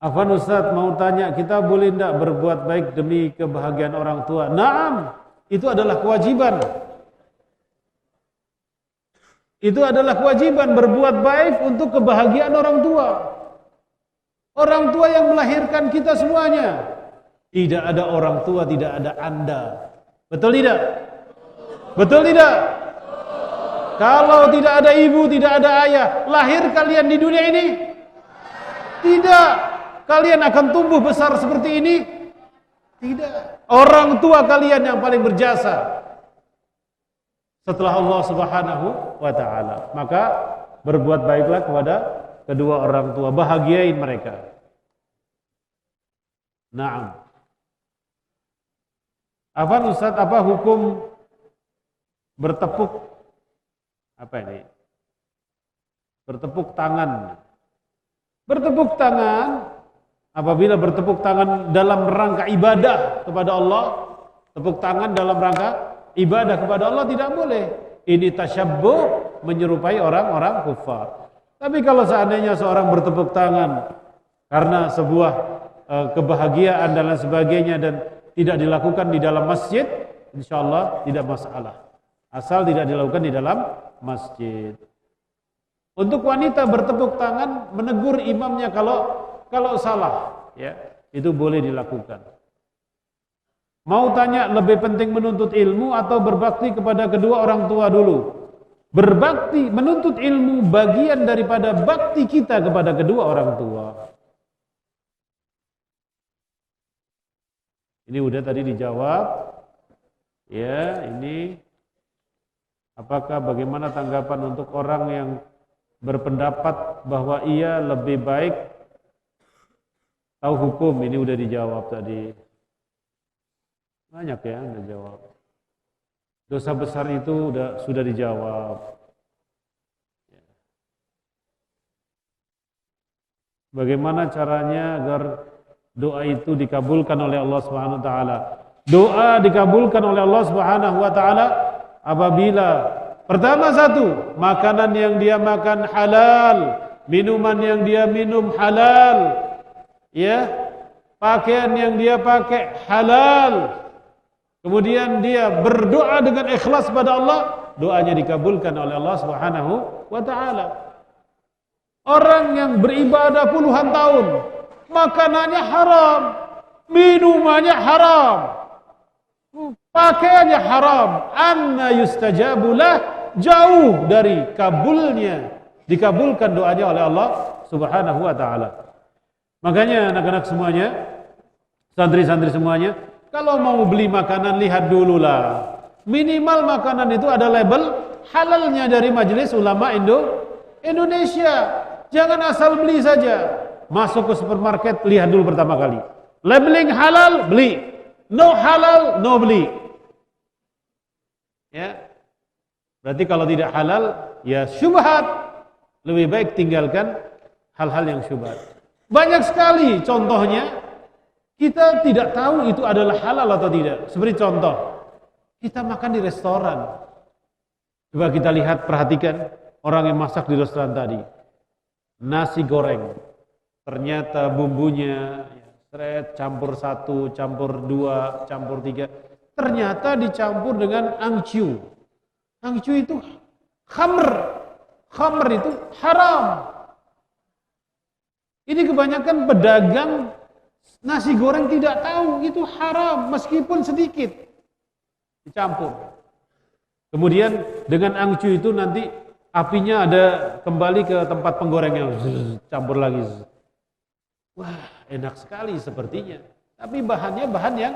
Afwan Ustaz, mau tanya, kita boleh tidak berbuat baik demi kebahagiaan orang tua? Naam, itu adalah kewajiban. Itu adalah kewajiban berbuat baik untuk kebahagiaan orang tua. Orang tua yang melahirkan kita semuanya. Tidak ada orang tua, tidak ada Anda. Betul tidak? Betul tidak? Kalau tidak ada ibu, tidak ada ayah, lahir kalian di dunia ini? Tidak. Kalian akan tumbuh besar seperti ini? Tidak. Orang tua kalian yang paling berjasa setelah Allah Subhanahu wa ta'ala. Maka berbuat baiklah kepada kedua orang tua, bahagiain mereka. Naam. Afwan Ustaz, apa hukum bertepuk bertepuk tangan? Bertepuk tangan, apabila bertepuk tangan dalam rangka ibadah kepada Allah, tepuk tangan dalam rangka ibadah kepada Allah tidak boleh. Ini tasyabbuh, menyerupai orang-orang kufar. Tapi kalau seandainya seorang bertepuk tangan karena sebuah kebahagiaan dan lain sebagainya dan tidak dilakukan di dalam masjid, insyaallah tidak masalah. Asal tidak dilakukan di dalam masjid. Untuk wanita bertepuk tangan menegur imamnya kalau salah, ya, itu boleh dilakukan. Mau tanya, lebih penting menuntut ilmu atau berbakti kepada kedua orang tua dulu? Berbakti, menuntut ilmu bagian daripada bakti kita kepada kedua orang tua. Ini udah tadi dijawab. Ya, ini apakah bagaimana tanggapan untuk orang yang berpendapat bahwa ia lebih baik tahu hukum? Ini udah dijawab tadi. Banyak ya udah jawab. Dosa besar itu sudah dijawab. Bagaimana caranya agar doa itu dikabulkan oleh Allah Subhanahu wa taala? Doa dikabulkan oleh Allah Subhanahu wa taala apabila pertama satu, makanan yang dia makan halal, minuman yang dia minum halal, ya, pakaian yang dia pakai halal. Kemudian dia berdoa dengan ikhlas pada Allah, doanya dikabulkan oleh Allah Subhanahu wa taala. Orang yang beribadah puluhan tahun, makanannya haram, minumannya haram, pakaiannya haram, anna yustajabulah, jauh dari kabulnya, dikabulkan doanya oleh Allah Subhanahu wa taala. Makanya anak-anak semuanya, Santri-santri semuanya, kalau mau beli makanan lihat dululah. Minimal makanan itu ada label halalnya dari Majelis Ulama Indonesia. Jangan asal beli saja. Masuk ke supermarket, lihat dulu pertama kali. Labeling halal, beli. No halal, no beli. Ya. Berarti kalau tidak halal, ya syubhat. Lebih baik tinggalkan hal-hal yang syubhat. Banyak sekali contohnya, kita tidak tahu itu adalah halal atau tidak. Seperti contoh, kita makan di restoran. Coba kita lihat, perhatikan orang yang masak di restoran tadi. Nasi goreng. Ternyata bumbunya campur 1, campur 2, campur 3. Ternyata dicampur dengan angcu. Angcu itu khamr. Khamr itu haram. Ini kebanyakan pedagang nasi goreng tidak tahu itu haram meskipun sedikit dicampur. Kemudian dengan angcu itu nanti apinya ada kembali ke tempat penggorengnya, campur lagi. Wah, enak sekali sepertinya. Tapi bahannya bahan yang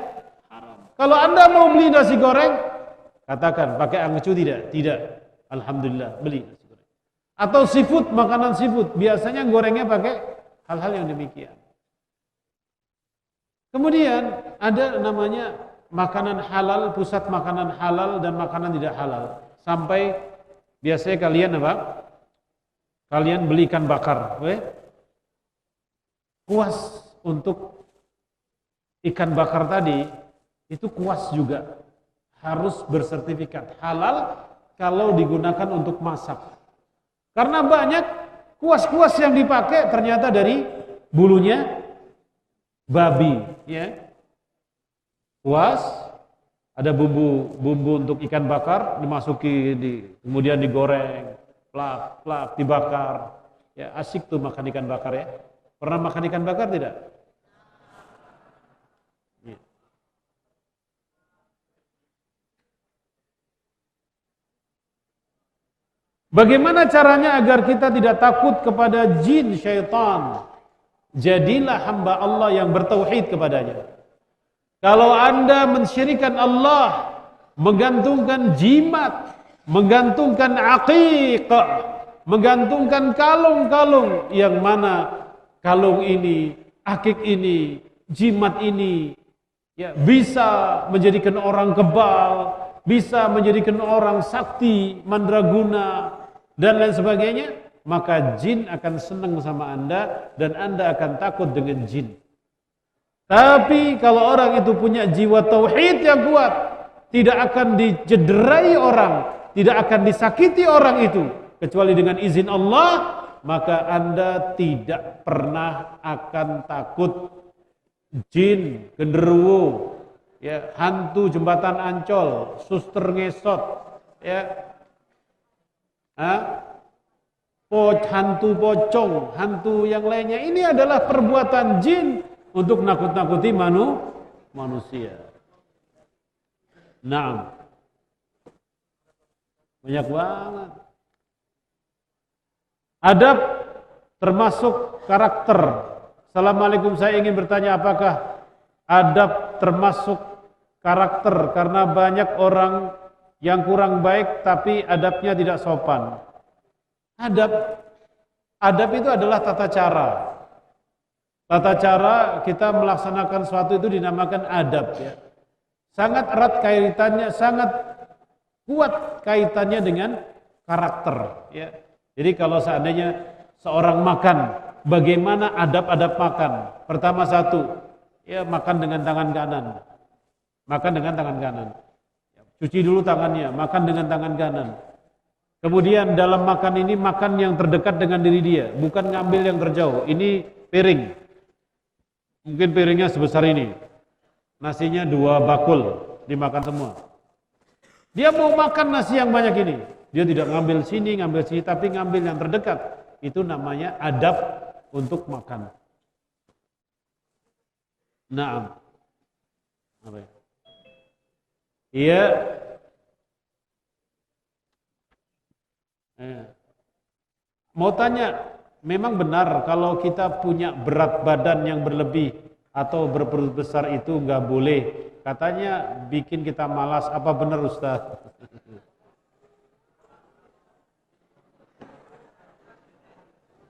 haram. Kalau Anda mau beli nasi goreng, katakan pakai angcu tidak? Tidak. Alhamdulillah, beli nasi goreng. Atau seafood, makanan seafood, biasanya gorengnya pakai hal-hal yang demikian. Kemudian ada namanya makanan halal, pusat makanan halal dan makanan tidak halal. Sampai biasanya kalian apa? Kalian beli ikan bakar, kuas untuk ikan bakar tadi itu kuas juga harus bersertifikat halal kalau digunakan untuk masak. Karena banyak kuas-kuas yang dipakai ternyata dari bulunya babi, ya. Kuas, ada bumbu untuk ikan bakar dimasuki kemudian digoreng, plak, dibakar. Ya, asik tuh makan ikan bakar ya. Pernah makan ikan bakar tidak? Ya. Bagaimana caranya agar kita tidak takut kepada jin syaitan? Jadilah hamba Allah yang bertauhid kepadanya. Kalau Anda mensyirikan Allah, menggantungkan jimat, menggantungkan aqiqah, menggantungkan kalung-kalung, yang mana kalung ini, akik ini, jimat ini ya bisa menjadikan orang kebal, bisa menjadikan orang sakti, mandraguna dan lain sebagainya, maka jin akan senang sama Anda dan Anda akan takut dengan jin. Tapi kalau orang itu punya jiwa tauhid yang kuat, tidak akan dicederai orang, tidak akan disakiti orang itu kecuali dengan izin Allah, maka Anda tidak pernah akan takut jin, genderuwo, ya, hantu jembatan Ancol, suster ngesot, ya, hantu pocong, hantu yang lainnya. Ini adalah perbuatan jin untuk nakut-nakuti manusia. Naam. Banyak banget. Adab termasuk karakter. Assalamualaikum, saya ingin bertanya apakah adab termasuk karakter? Karena banyak orang yang kurang baik tapi adabnya tidak sopan. Adab itu adalah tata cara. Tata cara kita melaksanakan sesuatu itu dinamakan adab, ya. Sangat erat kaitannya, sangat kuat kaitannya dengan karakter, ya. Jadi kalau seandainya seorang makan, bagaimana adab-adab makan? Pertama satu, ya, makan dengan tangan kanan. Makan dengan tangan kanan. Cuci dulu tangannya, makan dengan tangan kanan. Kemudian dalam makan ini makan yang terdekat dengan diri dia, bukan ngambil yang terjauh. Ini piring. Mungkin piringnya sebesar ini. Nasinya 2 bakul, dimakan semua. Dia mau makan nasi yang banyak ini. Dia tidak ngambil sini, tapi ngambil yang terdekat. Itu namanya adab untuk makan. Naam. Apa ya? Iya. Mau tanya, memang benar kalau kita punya berat badan yang berlebih, atau berperut besar itu nggak boleh. Katanya bikin kita malas. Apa benar Ustaz?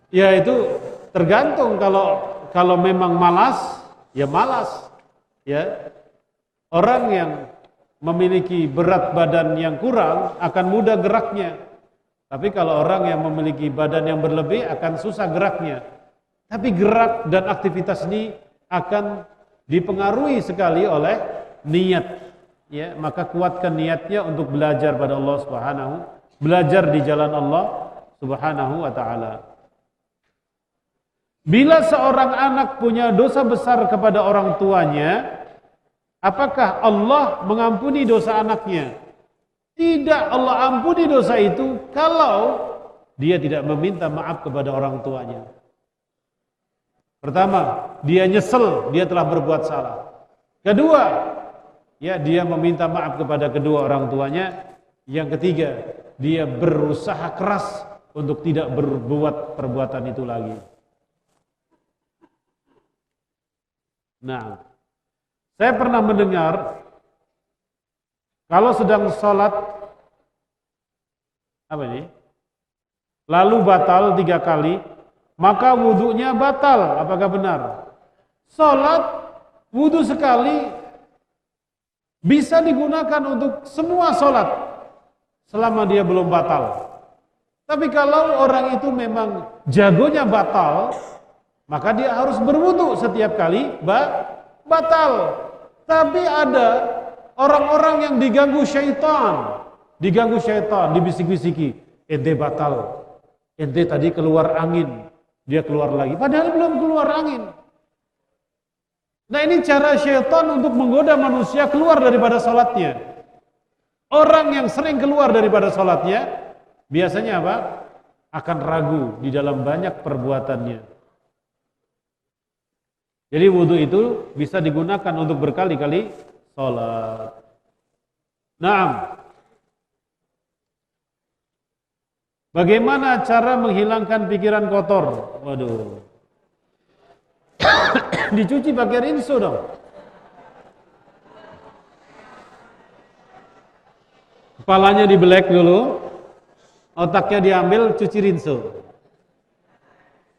Ya itu tergantung, kalau memang malas, ya malas. Ya. Orang yang memiliki berat badan yang kurang akan mudah geraknya. Tapi kalau orang yang memiliki badan yang berlebih akan susah geraknya. Tapi gerak dan aktivitas ini akan dipengaruhi sekali oleh niat. Ya, maka kuatkan niatnya untuk belajar pada Allah Subhanahu, belajar di jalan Allah Subhanahu wa taala. Bila seorang anak punya dosa besar kepada orang tuanya, apakah Allah mengampuni dosa anaknya? Tidak, Allah ampuni dosa itu kalau dia tidak meminta maaf kepada orang tuanya. Pertama, dia nyesel, dia telah berbuat salah. Kedua, ya dia meminta maaf kepada kedua orang tuanya. Yang ketiga, dia berusaha keras untuk tidak berbuat perbuatan itu lagi. Nah, saya pernah mendengar kalau sedang sholat lalu batal 3 kali, maka wudhunya batal. Apakah benar? Sholat wudhu sekali bisa digunakan untuk semua sholat selama dia belum batal. Tapi kalau orang itu memang jagonya batal, maka dia harus berwudhu setiap kali batal. Tapi ada orang-orang yang diganggu syaitan, dibisik-bisiki, ente batal, ente tadi keluar angin, dia keluar lagi, padahal belum keluar angin. Nah ini cara syaitan untuk menggoda manusia keluar daripada sholatnya. Orang yang sering keluar daripada sholatnya, biasanya apa? Akan ragu di dalam banyak perbuatannya. Jadi wudhu itu bisa digunakan untuk berkali-kali sholat. Naam. Bagaimana cara menghilangkan pikiran kotor? Waduh. Dicuci pakai rinso dong. Kepalanya dibelek dulu, otaknya diambil, cuci rinso.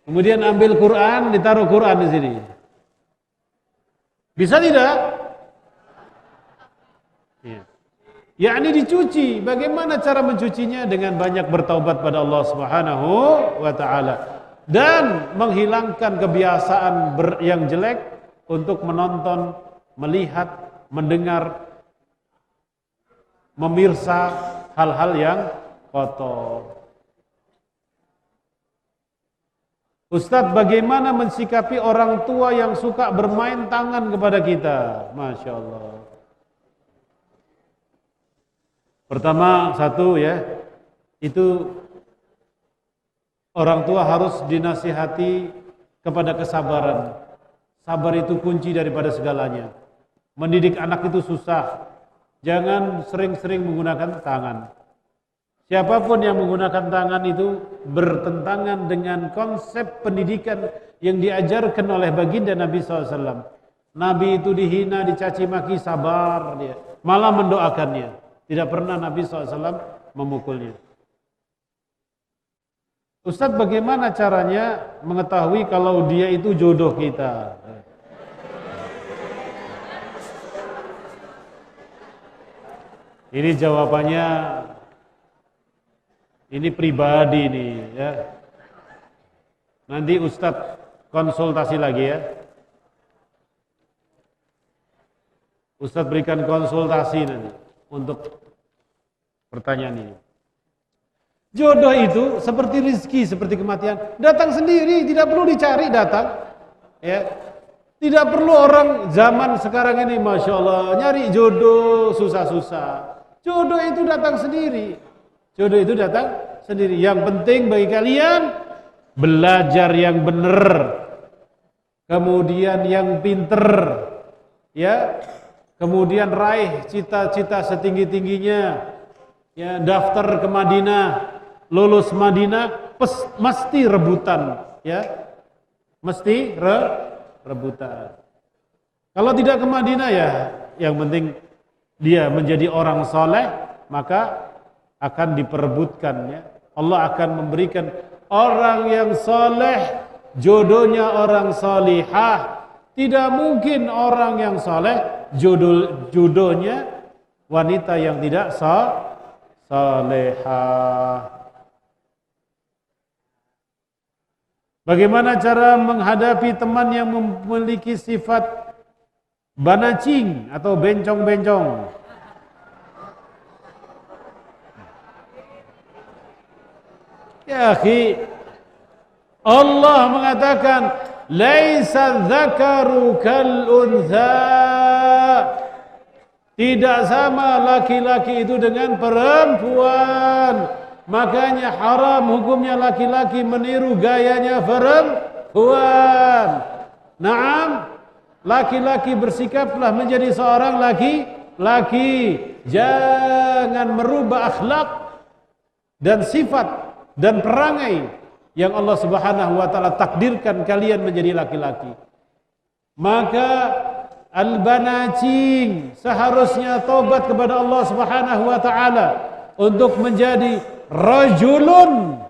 Kemudian ambil Quran, ditaruh Quran di sini. Bisa tidak? Ya. Yakni dicuci. Bagaimana cara mencucinya? Dengan banyak bertaubat pada Allah Subhanahu wa taala dan menghilangkan kebiasaan yang jelek untuk menonton, melihat, mendengar, memirsa hal-hal yang kotor. Ustadz, bagaimana mensikapi orang tua yang suka bermain tangan kepada kita? Masya Allah. Pertama, satu ya, itu orang tua harus dinasihati kepada kesabaran. Sabar itu kunci daripada segalanya. Mendidik anak itu susah. Jangan sering-sering menggunakan tangan. Siapapun yang menggunakan tangan itu bertentangan dengan konsep pendidikan yang diajarkan oleh baginda Nabi SAW. Nabi itu dihina, dicaci maki, sabar dia. Malah mendoakannya. Tidak pernah Nabi SAW memukulnya. Ustadz, bagaimana caranya mengetahui kalau dia itu jodoh kita? Ini jawabannya, ini pribadi nih ya. Nanti Ustadz konsultasi lagi ya. Ustadz berikan konsultasi nanti untuk pertanyaan ini. Jodoh itu seperti rezeki, seperti kematian, datang sendiri, tidak perlu dicari, datang. Ya, tidak perlu orang zaman sekarang ini, masya Allah, nyari jodoh susah-susah. Jodoh itu datang sendiri. Jodoh itu datang sendiri. Yang penting bagi kalian belajar yang benar, kemudian yang pinter, ya, kemudian raih cita-cita setinggi-tingginya, ya, daftar ke Madinah, lulus Madinah, mesti rebutan, ya, mesti rebutan. Kalau tidak ke Madinah ya, yang penting dia menjadi orang soleh, maka akan diperebutkan ya. Allah akan memberikan orang yang soleh, jodohnya orang solihah. Tidak mungkin orang yang soleh, jodohnya wanita yang tidak solehah. Bagaimana cara menghadapi teman yang memiliki sifat banacing atau bencong-bencong? Ya akhi, Allah mengatakan laisa dzakaru kal untha. Tidak sama laki-laki itu dengan perempuan. Makanya haram hukumnya laki-laki meniru gayanya perempuan. Naam, laki-laki bersikaplah menjadi seorang laki-laki. Jangan merubah akhlak dan sifat dan perangai yang Allah Subhanahu wa taala takdirkan kalian menjadi laki-laki. Maka al-banacing seharusnya taubat kepada Allah Subhanahu wa taala untuk menjadi rajulun,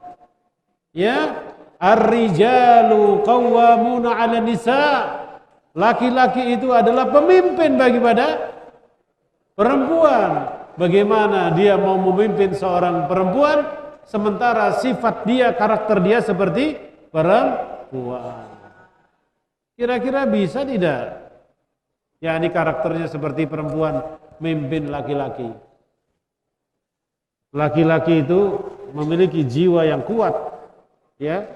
ya, ar-rijalu qawwamuna 'ala nisa. Laki-laki itu adalah pemimpin bagi pada perempuan. Bagaimana dia mau memimpin seorang perempuan sementara sifat dia, karakter dia seperti perempuan? Kira-kira bisa tidak? Ya, ini karakternya seperti perempuan memimpin laki-laki. Laki-laki itu memiliki jiwa yang kuat, ya,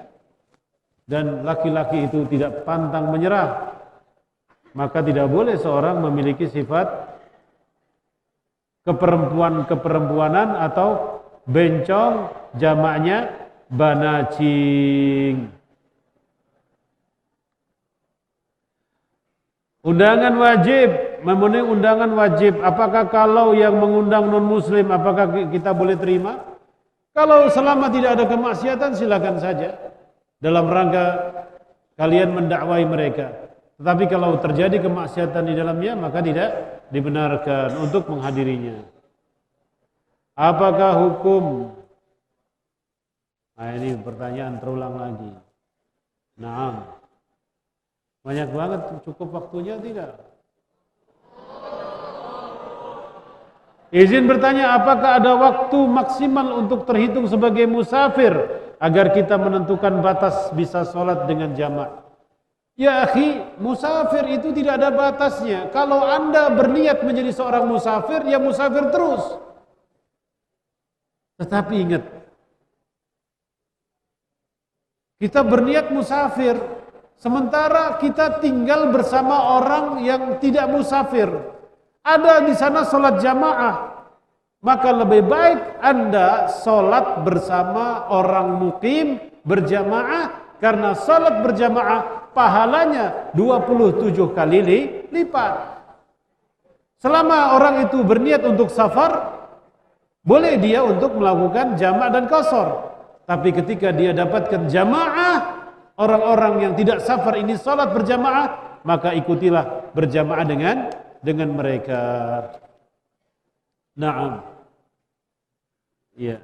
dan laki-laki itu tidak pantang menyerah. Maka tidak boleh seorang memiliki sifat keperempuanan atau bencong, jamaknya banacing. Undangan wajib, memenuhi undangan wajib. Apakah kalau yang mengundang non-muslim, apakah kita boleh terima? Kalau selama tidak ada kemaksiatan, silakan saja. Dalam rangka kalian mendakwai mereka. Tetapi kalau terjadi kemaksiatan di dalamnya, maka tidak dibenarkan untuk menghadirinya. Apakah hukum? Nah, ini pertanyaan terulang lagi. Naam. Banyak banget, cukup waktunya tidak? Izin bertanya, apakah ada waktu maksimal untuk terhitung sebagai musafir agar kita menentukan batas bisa sholat dengan jamaah? Ya akhi, musafir itu tidak ada batasnya. Kalau Anda berniat menjadi seorang musafir, ya musafir terus. Tetapi ingat, kita berniat musafir, sementara kita tinggal bersama orang yang tidak musafir. Ada di sana sholat jamaah. Maka lebih baik Anda sholat bersama orang mukim berjamaah. Karena sholat berjamaah pahalanya 27 kali lipat. Selama orang itu berniat untuk safar, boleh dia untuk melakukan jamaah dan qasar. Tapi ketika dia dapatkan jamaah, orang-orang yang tidak safar ini salat berjamaah, maka ikutilah berjamaah dengan mereka. Naam. Ya.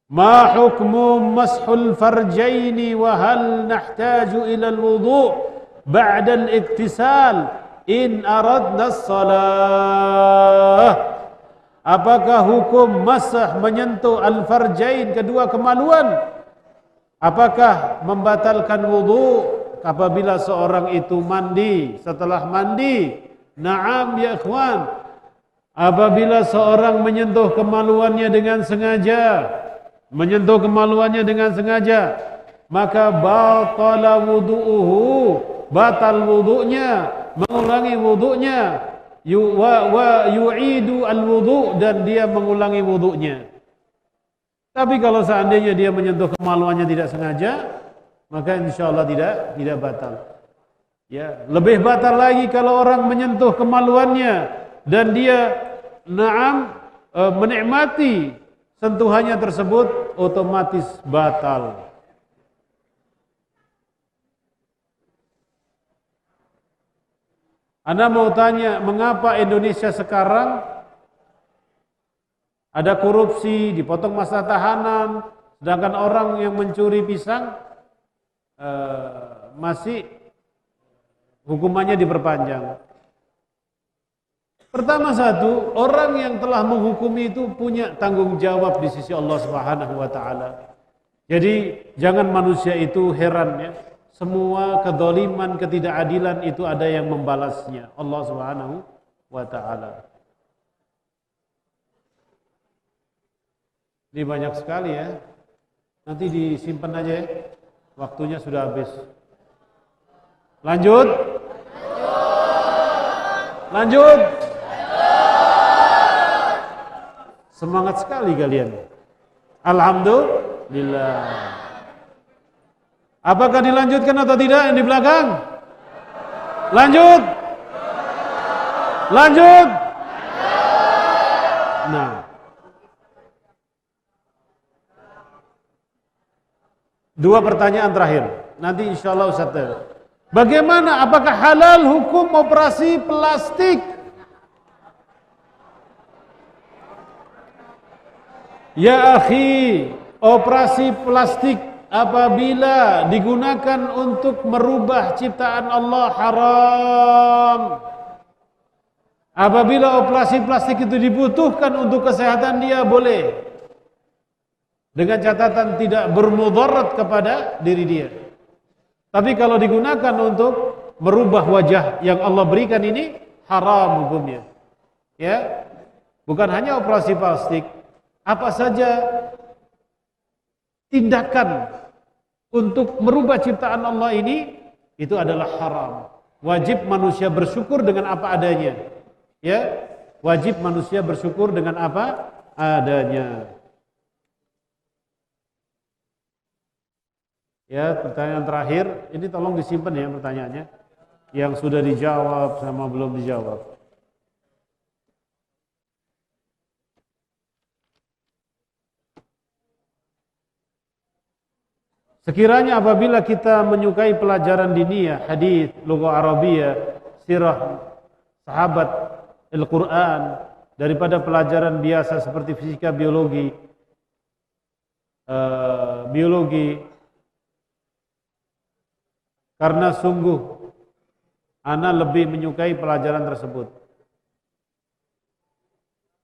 Ma hukmu mashul farjaini wa hal nahtaju ila al-wudu' ba'da al-iktisal in aradna as-salah? Apakah hukum masah menyentuh al-farjain, kedua kemaluan? Apakah membatalkan wudu apabila seorang itu mandi? Setelah mandi, na'am ya ikhwan. Apabila seorang menyentuh kemaluannya dengan sengaja, maka batala wudu'uhu, batal wudu'nya, mengulangi wudu'nya, yu'idu al-wudu', dan dia mengulangi wudu'nya. Tapi kalau seandainya dia menyentuh kemaluannya tidak sengaja, maka insyaallah tidak batal. Ya, lebih batal lagi kalau orang menyentuh kemaluannya dan dia menikmati sentuhannya tersebut, otomatis batal. Anda mau tanya, mengapa Indonesia sekarang ada korupsi, dipotong masa tahanan, sedangkan orang yang mencuri pisang masih hukumannya diperpanjang. Pertama satu, orang yang telah menghukumi itu punya tanggung jawab di sisi Allah Subhanahu wa taala. Jadi jangan manusia itu heran ya. Semua kedzaliman, ketidakadilan itu ada yang membalasnya, Allah Subhanahu wa taala. Ini banyak sekali ya. Nanti disimpan aja ya. Waktunya sudah habis. Lanjut. Lanjut. Semangat sekali kalian. Alhamdulillah. Apakah dilanjutkan atau tidak yang di belakang? Lanjut. Lanjut. Nah. Dua pertanyaan terakhir. Nanti insya Allah Ustaz. Bagaimana? Apakah halal hukum operasi plastik? Ya akhi, operasi plastik apabila digunakan untuk merubah ciptaan Allah haram. Apabila operasi plastik itu dibutuhkan untuk kesehatan dia boleh. Dengan catatan tidak bermudarat kepada diri dia. Tapi kalau digunakan untuk merubah wajah yang Allah berikan ini haram hukumnya. Ya. Bukan hanya operasi plastik, apa saja tindakan untuk merubah ciptaan Allah ini itu adalah haram. Wajib manusia bersyukur dengan apa adanya. Ya. Wajib manusia bersyukur dengan apa adanya. Ya, pertanyaan terakhir, ini tolong disimpan ya pertanyaannya. Yang sudah dijawab sama belum dijawab. Sekiranya apabila kita menyukai pelajaran diniyah, hadis, lugha Arabiyah, sirah sahabat, Al-Quran, daripada pelajaran biasa seperti fisika, biologi, karena sungguh ana lebih menyukai pelajaran tersebut.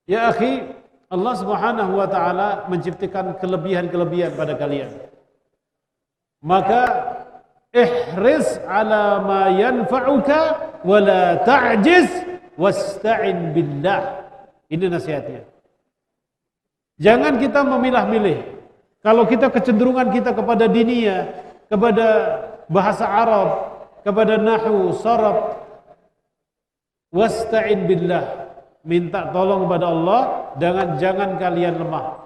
Ya akhi, Allah Subhanahu wa taala menciptakan kelebihan-kelebihan pada kalian. Maka ihris ala ma yanfa'uka wa la ta'jiz wasta'in billah. Ini nasihatnya. Jangan kita memilah-milih. Kalau kita kecenderungan kita kepada diniyah, kepada bahasa Arab, kepada nahwu, saraf, wasta'in billah, minta tolong kepada Allah, jangan kalian lemah.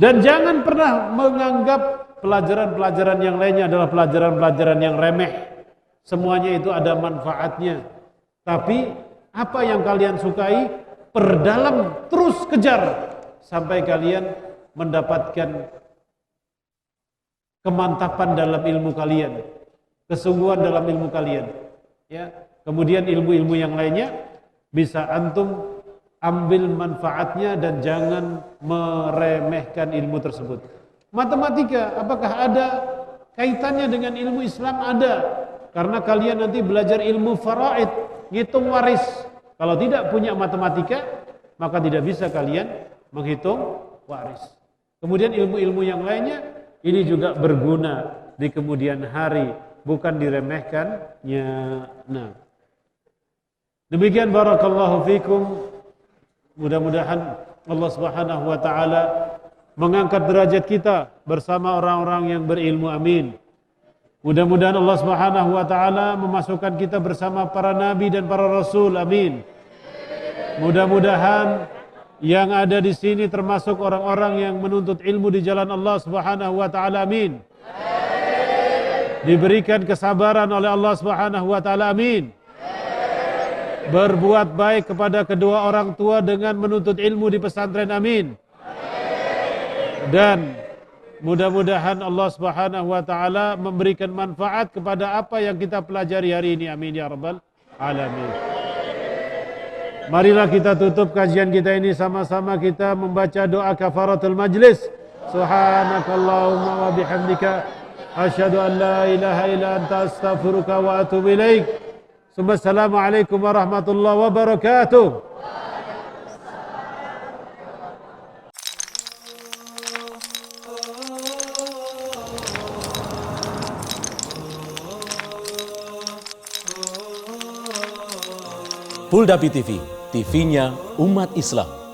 Dan jangan pernah menganggap pelajaran-pelajaran yang lainnya adalah pelajaran-pelajaran yang remeh. Semuanya itu ada manfaatnya. Tapi apa yang kalian sukai, perdalam, terus kejar sampai kalian mendapatkan kemantapan dalam ilmu kalian, kesungguhan dalam ilmu kalian. Ya, kemudian ilmu-ilmu yang lainnya bisa antum ambil manfaatnya dan jangan meremehkan ilmu tersebut. Matematika, apakah ada kaitannya dengan ilmu Islam? Ada, karena kalian nanti belajar ilmu faraid, ngitung waris. Kalau tidak punya matematika, maka tidak bisa kalian menghitung waris. Kemudian ilmu-ilmu yang lainnya ini juga berguna di kemudian hari, bukan diremehkannya. Nah, demikian barakallahu fikum. Mudah-mudahan Allah Subhanahu wa taala mengangkat derajat kita bersama orang-orang yang berilmu. Amin. Mudah-mudahan Allah Subhanahu wa taala memasukkan kita bersama para nabi dan para rasul. Amin. Mudah-mudahan yang ada di sini termasuk orang-orang yang menuntut ilmu di jalan Allah Subhanahu wa taala. Amin. Diberikan kesabaran oleh Allah Subhanahu wa taala. Amin. Berbuat baik kepada kedua orang tua dengan menuntut ilmu di pesantren. Amin. Dan mudah-mudahan Allah Subhanahu wa taala memberikan manfaat kepada apa yang kita pelajari hari ini. Amin ya rabbal alamin. Marilah kita tutup kajian kita ini sama-sama kita membaca doa kafaratul majlis. Subhanakallahumma wa bihamdika asyhadu an la ilaha illa anta astaghfiruka wa atubu ilaik. Assalamualaikum warahmatullahi wabarakatuh. Puldapi TV, TV-nya umat Islam.